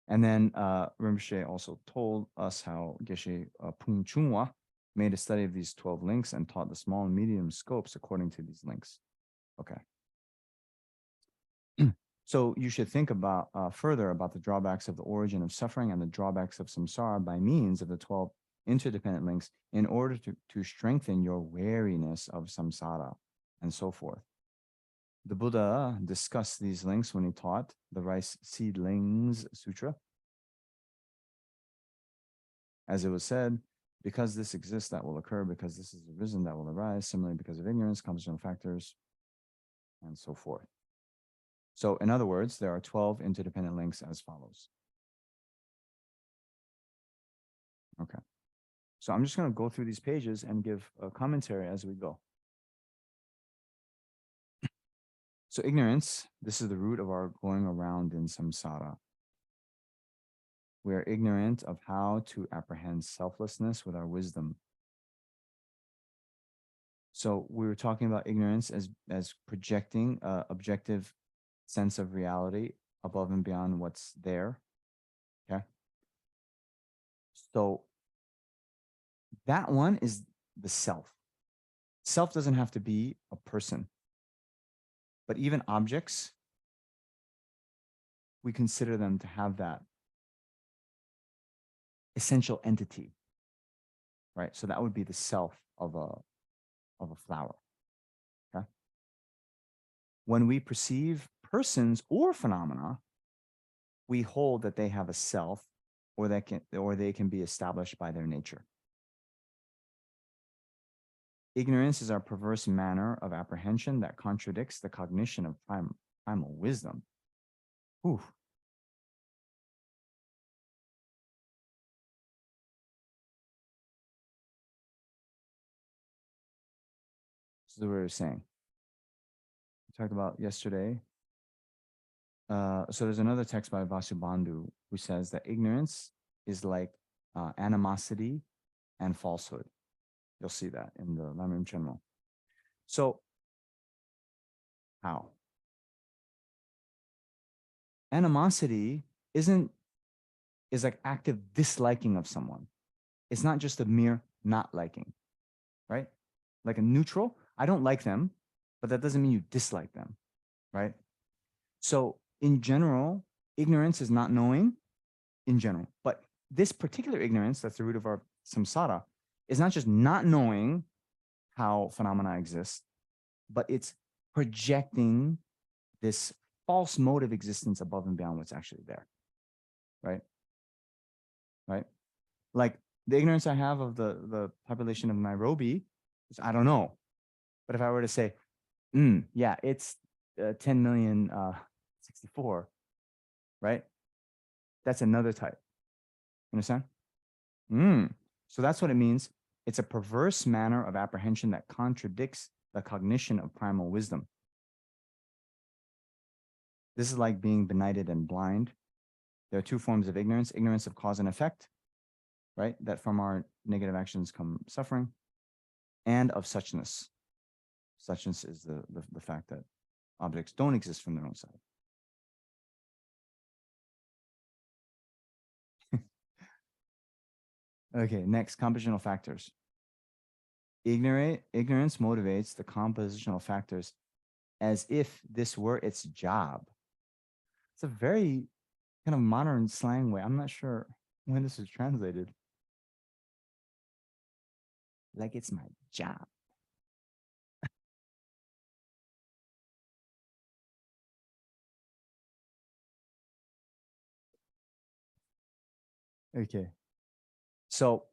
And then Rinpoche also told us how Geshe Pung Chungwa made a study of these 12 links and taught the small and medium scopes according to these links. Okay. So you should think about further about the drawbacks of the origin of suffering and the drawbacks of samsara by means of the 12 interdependent links in order to strengthen your wariness of samsara and so forth. The Buddha discussed these links when he taught the Rice Seedlings Sutra. As it was said, because this exists, that will occur. Because this is arisen, that will arise. Similarly, because of ignorance, compositional factors, and so forth. So in other words, there are 12 interdependent links as follows. Okay. So I'm just going to go through these pages and give a commentary as we go. So ignorance, this is the root of our going around in samsara. We are ignorant of how to apprehend selflessness with our wisdom. So we were talking about ignorance as projecting objective sense of reality above and beyond what's there. Okay. So that one is the self. Self doesn't have to be a person, but even objects, we consider them to have that essential entity, right? So that would be the self of a flower. Okay. When we perceive persons or phenomena, we hold that they have a self, or they can be established by their nature. Ignorance is our perverse manner of apprehension that contradicts the cognition of primal wisdom. Ooh. This is what we were saying. We talked about yesterday. So there's another text by Vasubandhu who says that ignorance is like animosity and falsehood. You'll see that in the Lamrim Chenmo. So how? Animosity is like active disliking of someone. It's not just a mere not liking, right? Like a neutral, I don't like them, but that doesn't mean you dislike them, right? So in general, ignorance is not knowing in general, but this particular ignorance, that's the root of our samsara, is not just not knowing how phenomena exist, but it's projecting this false mode of existence above and beyond what's actually there, right? Right? Like the ignorance I have of the population of Nairobi is I don't know. But if I were to say, yeah, it's 10 million 64, right? That's another type. Understand? So that's what it means. It's a perverse manner of apprehension that contradicts the cognition of primal wisdom. This is like being benighted and blind. There are two forms of ignorance: ignorance of cause and effect, right? That from our negative actions come suffering, and of suchness. Suchness is the fact that objects don't exist from their own side. Okay, next, compositional factors. Ignorance motivates the compositional factors as if this were its job. It's a very kind of modern slang way. I'm not sure when this is translated. Like it's my job. Okay. So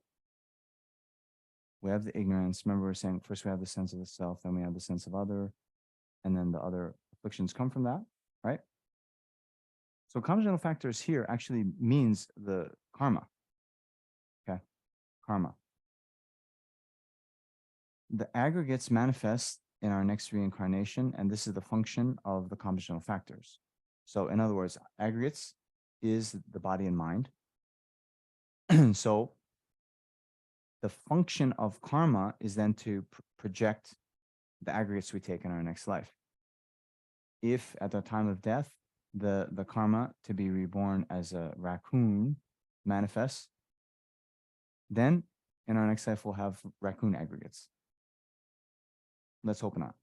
we have the ignorance. Remember, we're saying first we have the sense of the self, then we have the sense of other, and then the other afflictions come from that, right? So compositional factors here actually means the karma. Okay. Karma. The aggregates manifest in our next reincarnation, and this is the function of the compositional factors. So, in other words, aggregates is the body and mind. So, the function of karma is then to project the aggregates we take in our next life. If at the time of death, the karma to be reborn as a raccoon manifests, then in our next life, we'll have raccoon aggregates. Let's hope not.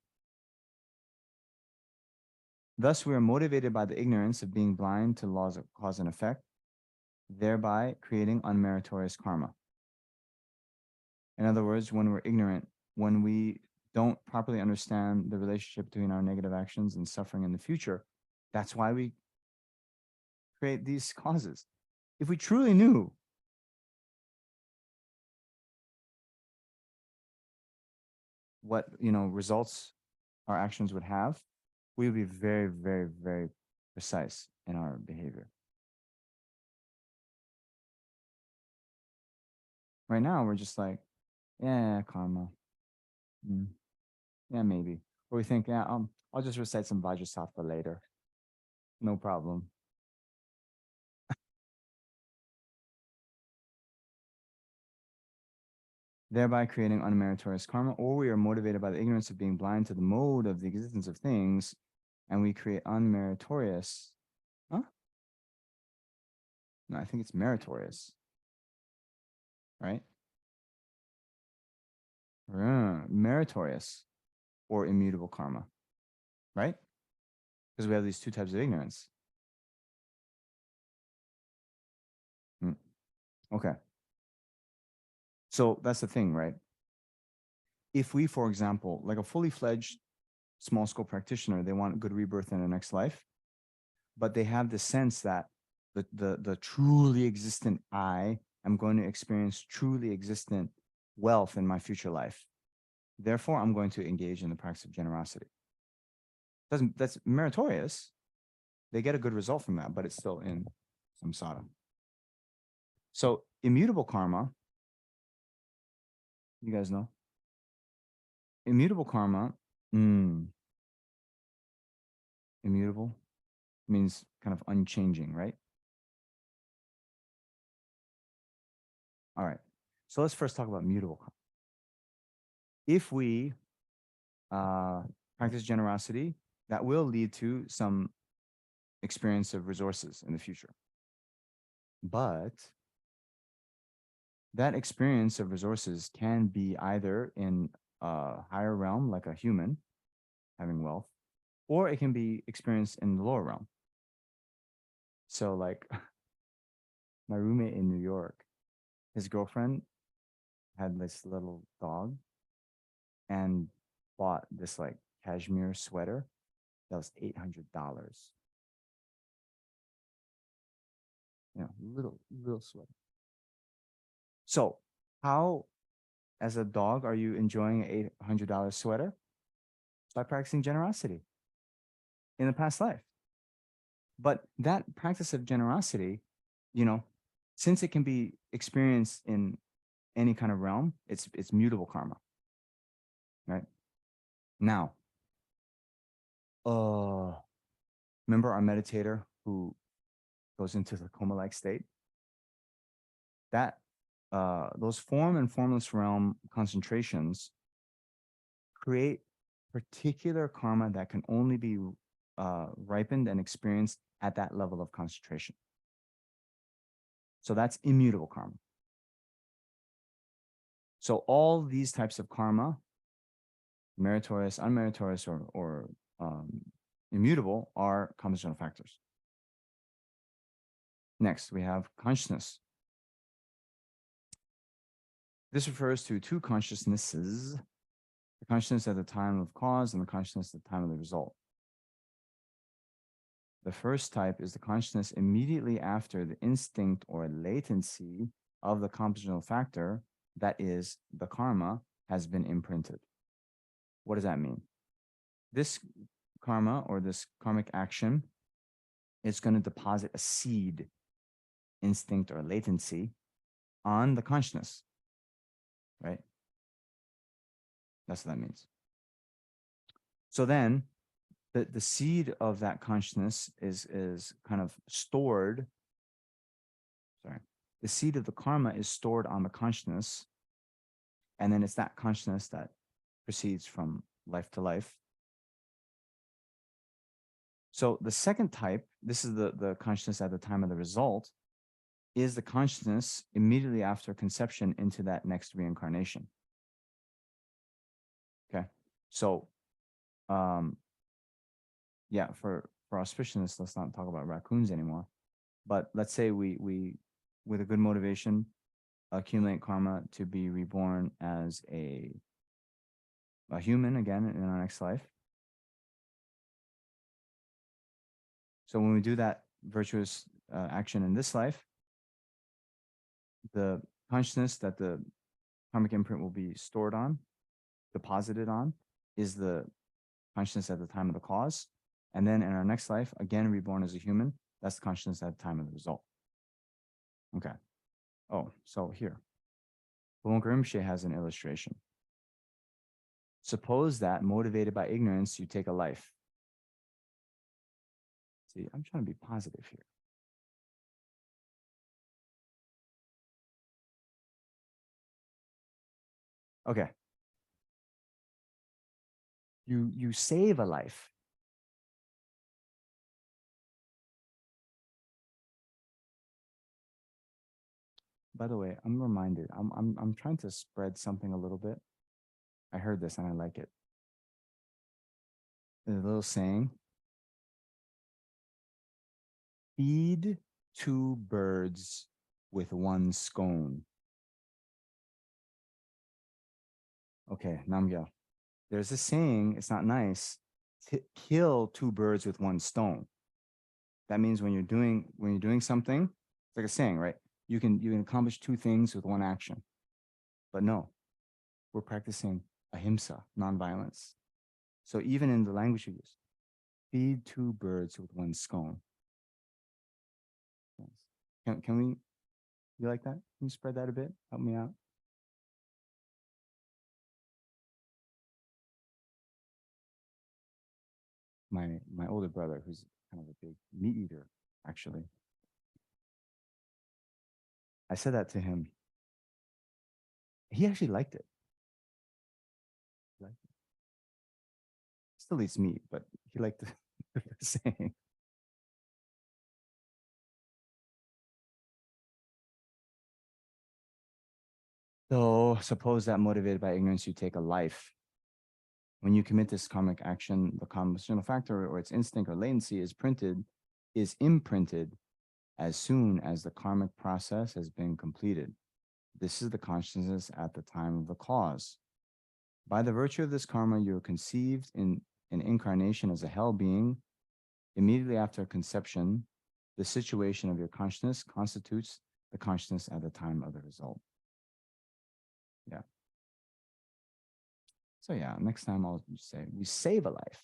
Thus, we are motivated by the ignorance of being blind to laws of cause and effect, thereby creating unmeritorious karma. In other words, when we're ignorant, when we don't properly understand the relationship between our negative actions and suffering in the future, that's why we create these causes. If we truly knew what results our actions would have, we would be very, very, very precise in our behavior. Right now, we're just like, yeah, karma. Mm, yeah, maybe. Or we think, yeah, I'll just recite some Vajrasattva later. No problem. Thereby creating unmeritorious karma, or we are motivated by the ignorance of being blind to the mode of the existence of things, and we create unmeritorious. Huh? No, I think it's meritorious, right? Meritorious or immutable karma, right? Because we have these two types of ignorance. Okay. So that's the thing, right? If we, for example, like a fully fledged small scope practitioner, they want good rebirth in the next life, but they have the sense that the truly existent I am going to experience truly existent wealth in my future life. Therefore, I'm going to engage in the practice of generosity. That's meritorious. They get a good result from that, but it's still in samsara. So immutable karma, you guys know? Immutable karma, immutable means kind of unchanging, right? All right. So let's first talk about mutable karma. If we practice generosity, that will lead to some experience of resources in the future. But that experience of resources can be either in a higher realm, like a human having wealth, or it can be experienced in the lower realm. So, like my roommate in New York, his girlfriend had this little dog and bought this like cashmere sweater that was $800. Little sweater. So, how, as a dog, are you enjoying an $800 sweater? By practicing generosity in the past life. But that practice of generosity, since it can be experienced in any kind of realm, it's mutable karma. Right? Now, remember our meditator who goes into the coma-like state? That those form and formless realm concentrations create particular karma that can only be ripened and experienced at that level of concentration. So that's immutable karma. So all these types of karma, meritorious, unmeritorious, or immutable, are compositional factors. Next, we have consciousness. This refers to two consciousnesses: the consciousness at the time of cause and the consciousness at the time of the result. The first type is the consciousness immediately after the instinct or latency of the compositional factor, that is, the karma, has been imprinted. What does that mean? This karma or this karmic action is going to deposit a seed, instinct or latency, on the consciousness, right? That's what that means. So then the seed of that consciousness is kind of stored. Sorry. The seed of the karma is stored on the consciousness. And then it's that consciousness that proceeds from life to life. So the second type, this is the consciousness at the time of the result, is the consciousness immediately after conception into that next reincarnation. Okay. So yeah, for auspiciousness, let's not talk about raccoons anymore. But let's say we with a good motivation, accumulate karma to be reborn as a human again in our next life. So when we do that virtuous action in this life, the consciousness that the karmic imprint will be stored on, deposited on, is the consciousness at the time of the cause. And then in our next life, again reborn as a human, that's the consciousness at the time of the result. Okay. Oh, so here, Bhumika Rinpoche has an illustration. Suppose that, motivated by ignorance, you take a life. See, I'm trying to be positive here. Okay. You save a life. By the way, I'm reminded, I'm trying to spread something a little bit. I heard this and I like it. A little saying: feed two birds with one scone. Okay, Namjong. There's a saying, it's not nice, to kill two birds with one stone. That means when you're doing something, it's like a saying, right? You can accomplish two things with one action. But no, we're practicing ahimsa, nonviolence. So even in the language we use, feed two birds with one scone. Can we, you like that? Can you spread that a bit? Help me out. My older brother, who's kind of a big meat eater, actually, I said that to him. He actually liked it. He liked it. Still eats meat, but he liked the saying. So suppose that, motivated by ignorance, you take a life. When you commit this karmic action, the compositional factor or its instinct or latency is imprinted as soon as the karmic process has been completed. This is the consciousness at the time of the cause. By the virtue of this karma, you are conceived in an incarnation as a hell being. Immediately after conception, the situation of your consciousness constitutes the consciousness at the time of the result. Yeah. So yeah, next time I'll say we save a life.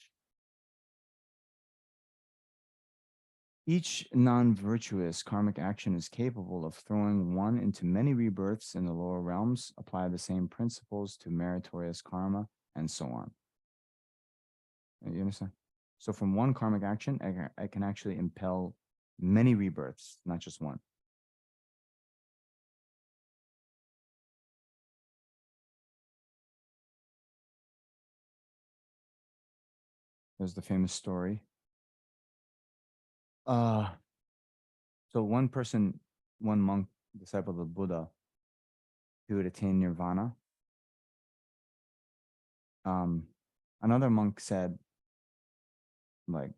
Each non-virtuous karmic action is capable of throwing one into many rebirths in the lower realms. Apply the same principles to meritorious karma and so on. You understand? So from one karmic action, I can actually impel many rebirths, not just one. There's the famous story. Uh, so one person, one monk, disciple of the Buddha, who would attain nirvana. Um, Another monk said, like,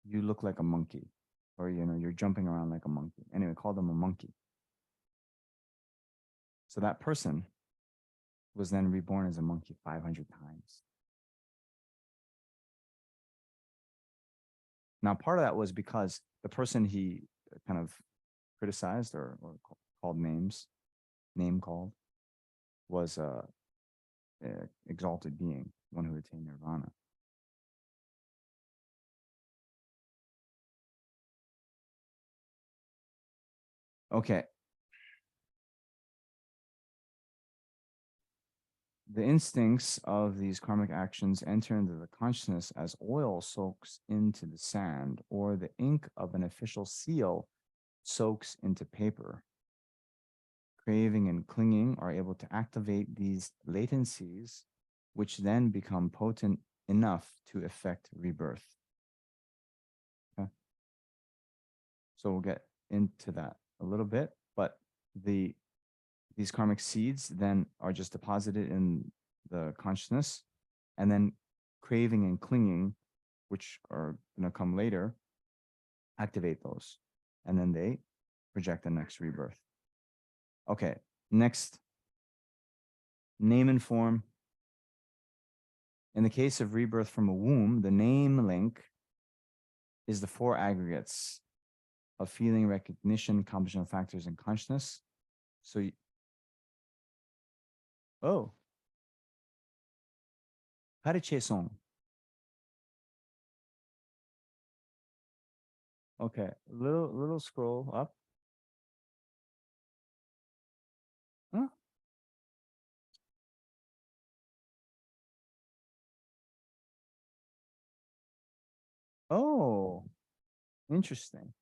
you look like a monkey, or you're jumping around like a monkey. Anyway, called him a monkey. So that person was then reborn as a monkey 500 times. Now, part of that was because the person he kind of criticized or called names, name called, was a exalted being, one who attained nirvana. Okay. The instincts of these karmic actions enter into the consciousness as oil soaks into the sand, or the ink of an official seal soaks into paper. Craving and clinging are able to activate these latencies, which then become potent enough to effect rebirth. Okay. So we'll get into that a little bit, but these karmic seeds then are just deposited in the consciousness, and then craving and clinging, which are going to come later, activate those, and then they project the next rebirth. Okay, next, name and form. In the case of rebirth from a womb, the name link is the four aggregates of feeling, recognition, compositional factors, and consciousness. So, oh, Song. Okay, little scroll up. Huh? Oh, interesting.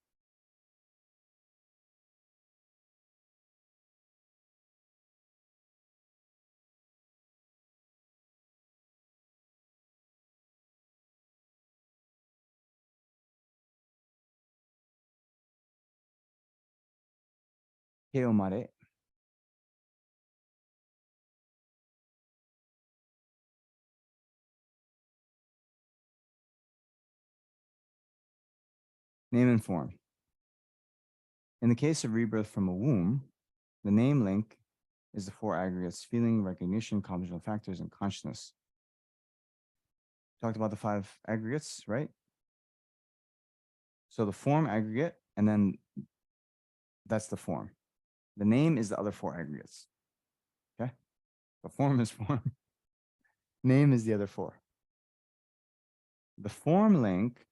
Keomare. Name and form. In the case of rebirth from a womb, the name link is the four aggregates: feeling, recognition, compositional factors, and consciousness. Talked about the five aggregates, right? So the form aggregate, and then that's the form. The name is the other four aggregates. Okay? The form is form. Name is the other four. The form link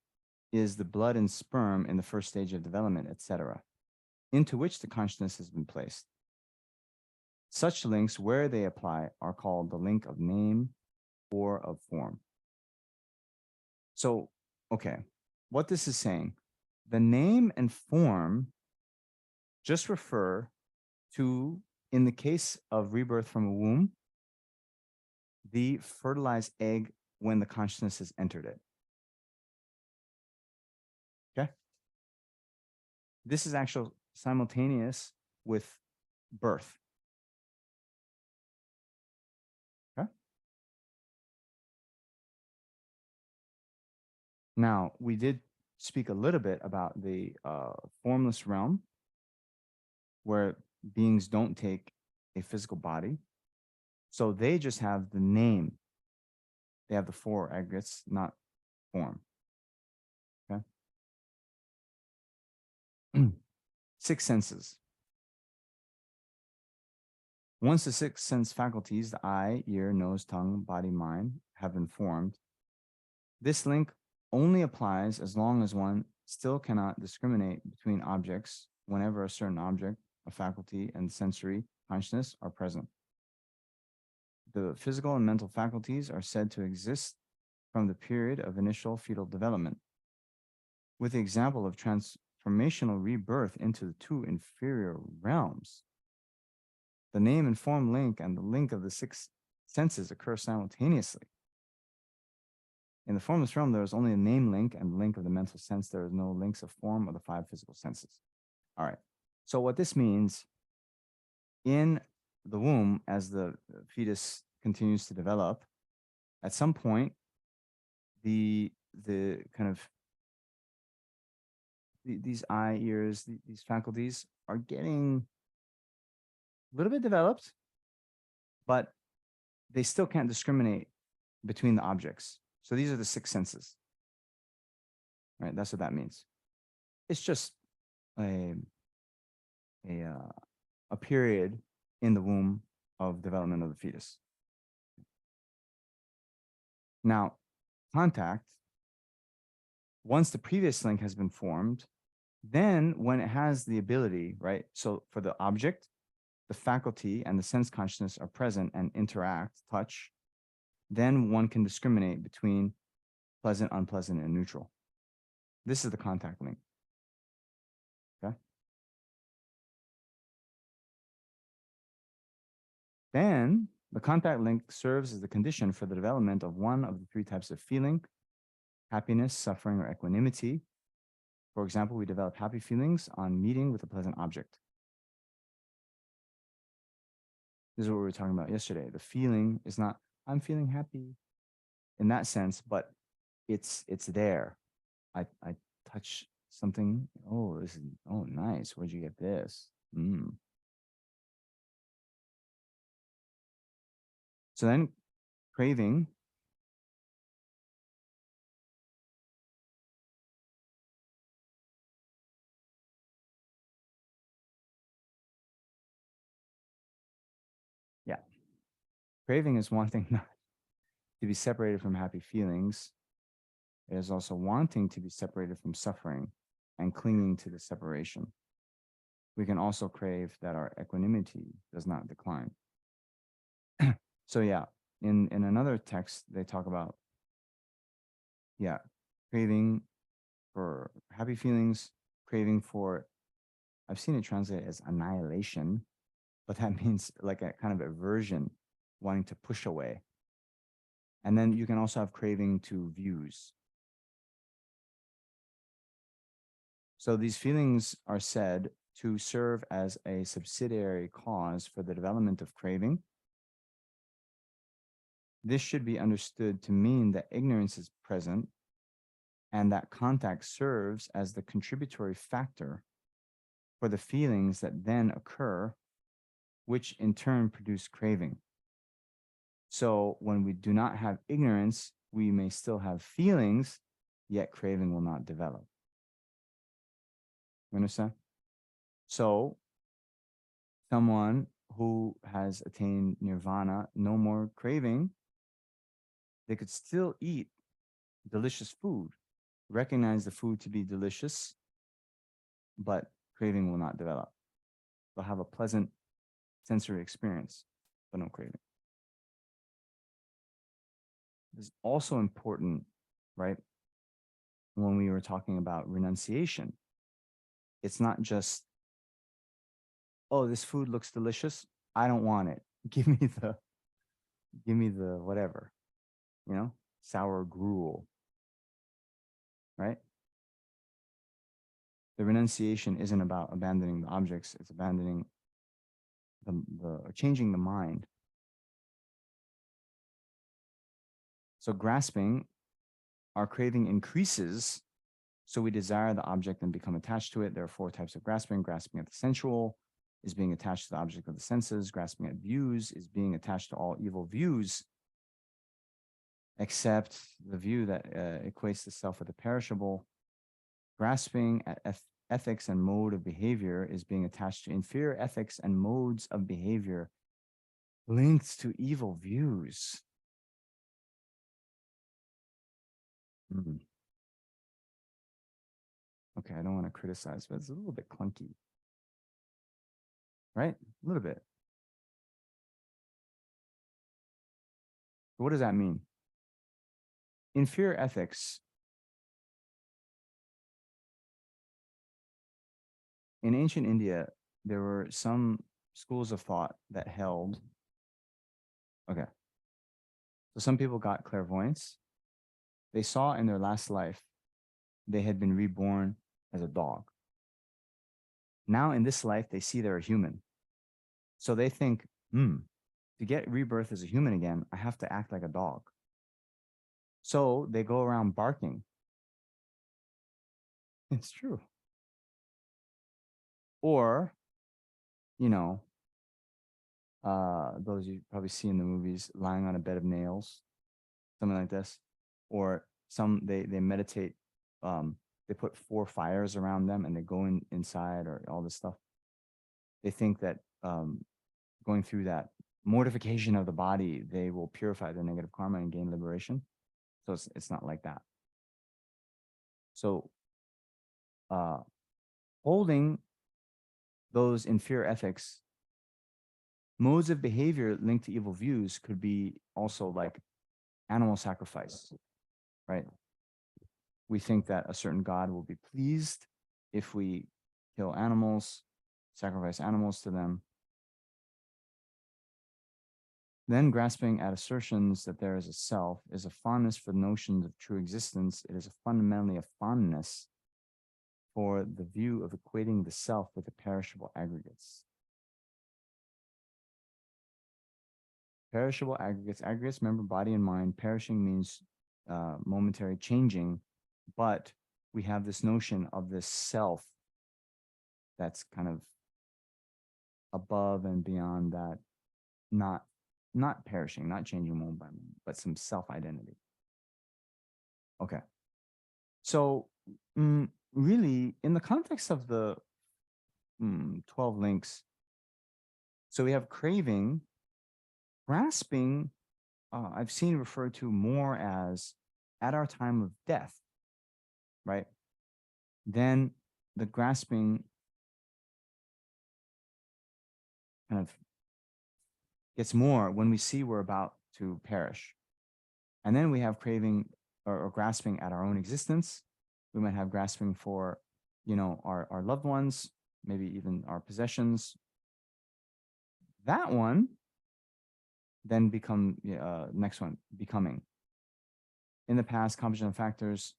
is the blood and sperm in the first stage of development, etc., into which the consciousness has been placed. Such links, where they apply, are called the link of name or of form. So, okay, what this is saying, the name and form just refer to, in the case of rebirth from a womb, the fertilized egg when the consciousness has entered it. Okay? This is actually simultaneous with birth. Okay? Now, we did speak a little bit about the formless realm, where beings don't take a physical body. So they just have the name. They have the four aggregates, not form. Okay. Six senses. Once the six sense faculties, the eye, ear, nose, tongue, body, mind, have been formed, this link only applies as long as one still cannot discriminate between objects whenever a certain object, a faculty, and sensory consciousness are present. The physical and mental faculties are said to exist from the period of initial fetal development. With the example of transformational rebirth into the two inferior realms, the name and form link and the link of the six senses occur simultaneously. In the formless realm, there is only a name link and link of the mental sense. There is no links of form or the five physical senses. All right. So what this means in the womb, as the fetus continues to develop, at some point, the kind of these eye, ears, these faculties are getting a little bit developed, but they still can't discriminate between the objects. So these are the six senses, right? That's what that means. It's just a a, uh, a period in the womb of development of the fetus. Now, contact, once the previous link has been formed, then when it has the ability, right? So for the object, the faculty and the sense consciousness are present and interact, touch, then one can discriminate between pleasant, unpleasant, and neutral. This is the contact link. Okay. Then the contact link serves as the condition for the development of one of the three types of feeling: happiness, suffering, or equanimity. For example, we develop happy feelings on meeting with a pleasant object. This is what we were talking about yesterday. The feeling is not, I'm feeling happy in that sense, but it's there. I touch something. Oh, this is, oh, nice. Where'd you get this? So then craving, yeah, craving is wanting not to be separated from happy feelings. It is also wanting to be separated from suffering and clinging to the separation. We can also crave that our equanimity does not decline. So yeah, in another text, they talk about, yeah, craving for happy feelings, craving for, I've seen it translated as annihilation, but that means like a kind of aversion, wanting to push away. And then you can also have craving to views. So these feelings are said to serve as a subsidiary cause for the development of craving. This should be understood to mean that ignorance is present and that contact serves as the contributory factor for the feelings that then occur, which in turn produce craving. So when we do not have ignorance, we may still have feelings, yet craving will not develop. You understand? So someone who has attained nirvana, no more craving, they could still eat delicious food, recognize the food to be delicious, but craving will not develop. They'll have a pleasant sensory experience, but no craving. It's also important, right? When we were talking about renunciation, it's not just, oh, this food looks delicious. I don't want it. Give me the whatever, sour gruel, right? The renunciation isn't about abandoning the objects. It's abandoning changing the mind. So grasping, our craving increases. So we desire the object and become attached to it. There are four types of grasping. Grasping at the sensual is being attached to the object of the senses. Grasping at views is being attached to all evil views, except the view that equates the self with the perishable. Grasping at ethics and mode of behavior is being attached to inferior ethics and modes of behavior linked to evil views. Okay, I don't want to criticize, but it's a little bit clunky, right? A little bit. What does that mean? Inferior ethics, in ancient India, there were some schools of thought that held, okay, so some people got clairvoyance, They saw in their last life they had been reborn as a dog. Now in this life, they see they're a human. So they think, to get rebirth as a human again, I have to act like a dog. So they go around barking. It's true. Or, you know, those you probably see in the movies, lying on a bed of nails, something like this. Or some they meditate, they put four fires around them and they go inside or all this stuff. They think that going through that mortification of the body, they will purify their negative karma and gain liberation. So it's not like that. So holding those inferior ethics, modes of behavior linked to evil views could be also like animal sacrifice, right? We think that a certain god will be pleased if we kill animals, sacrifice animals to them. Then grasping at assertions that there is a self is a fondness for notions of true existence. It is fundamentally a fondness for the view of equating the self with the perishable aggregates. Perishable aggregates. Aggregates, remember, body and mind. Perishing means momentary changing, but we have this notion of this self that's kind of above and beyond that, not perishing, not changing moment by moment, but some self-identity. Okay. So really, in the context of the 12 links, so we have craving, grasping, I've seen referred to more as at our time of death, right? Then the grasping kind of gets more when we see we're about to perish. And then we have craving or grasping at our own existence. We might have grasping for, our loved ones, maybe even our possessions. That one then next one, becoming. In the past, composition factors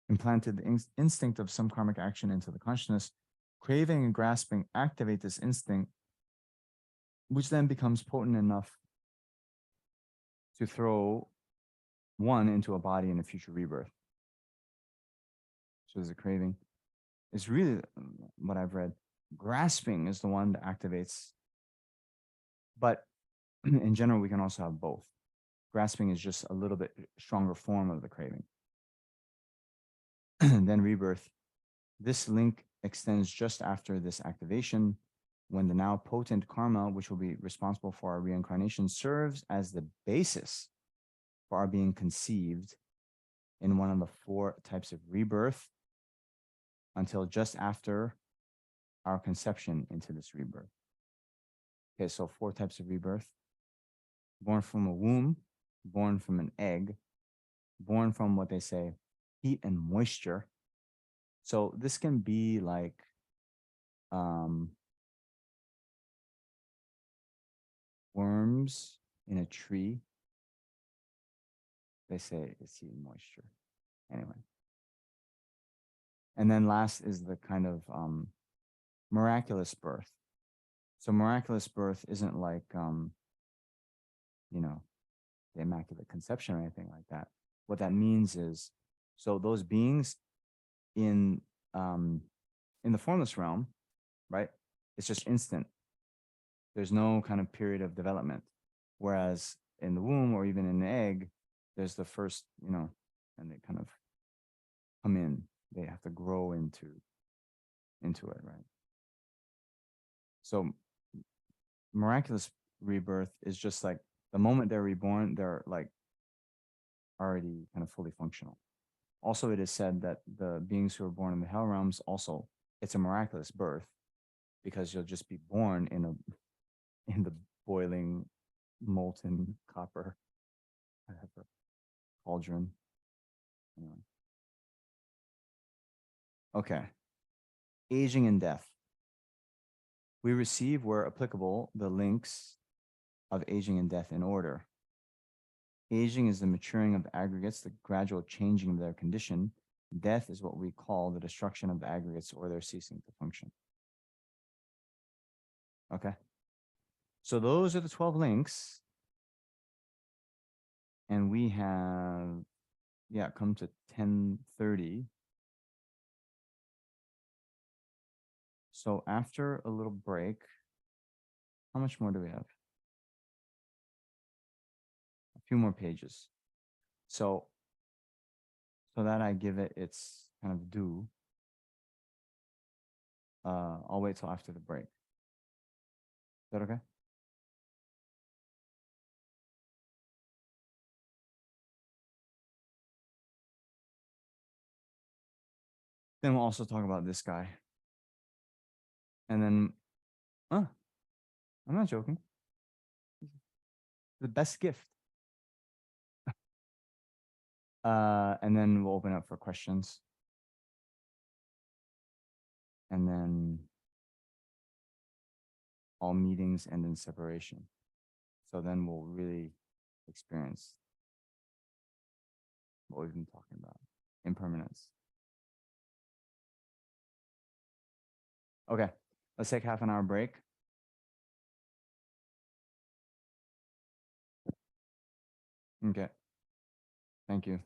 implanted the instinct of some karmic action into the consciousness. Craving and grasping activate this instinct, which then becomes potent enough to throw one into a body in a future rebirth. So there's a craving. It's really what I've read. Grasping is the one that activates. But in general, we can also have both. Grasping is just a little bit stronger form of the craving. Then rebirth. This link extends just after this activation, when the now potent karma, which will be responsible for our reincarnation, serves as the basis for our being conceived in one of the four types of rebirth until just after our conception into this rebirth. Okay, so four types of rebirth: born from a womb, born from an egg, born from what they say, heat and moisture. So this can be like worms in a tree. They say it's heat and moisture. Anyway. And then last is the kind of miraculous birth. So miraculous birth isn't like, the Immaculate Conception or anything like that. What that means is, so those beings in the formless realm, right? It's just instant. There's no kind of period of development. Whereas in the womb or even in the egg, there's the first, and they kind of come in. They have to grow into it, right? So miraculous rebirth is just like the moment they're reborn, they're like already kind of fully functional. Also, it is said that the beings who are born in the hell realms also, it's a miraculous birth because you'll just be born in the boiling molten copper whatever, cauldron. Anyway. Okay. Aging and death. We receive, where applicable, the links of aging and death in order. Aging is the maturing of the aggregates, the gradual changing of their condition. Death is what we call the destruction of the aggregates or their ceasing to function. Okay. So those are the 12 links. And we have, yeah, come to 10:30. So after a little break, how much more do we have? A few more pages. So that I give it its kind of due, I'll wait till after the break. Is that okay? Then we'll also talk about this guy. And then, I'm not joking. The best gift. And then we'll open up for questions. And then all meetings end in separation. So then we'll really experience what we've been talking about, impermanence. Okay, let's take half an hour break. Okay. Thank you.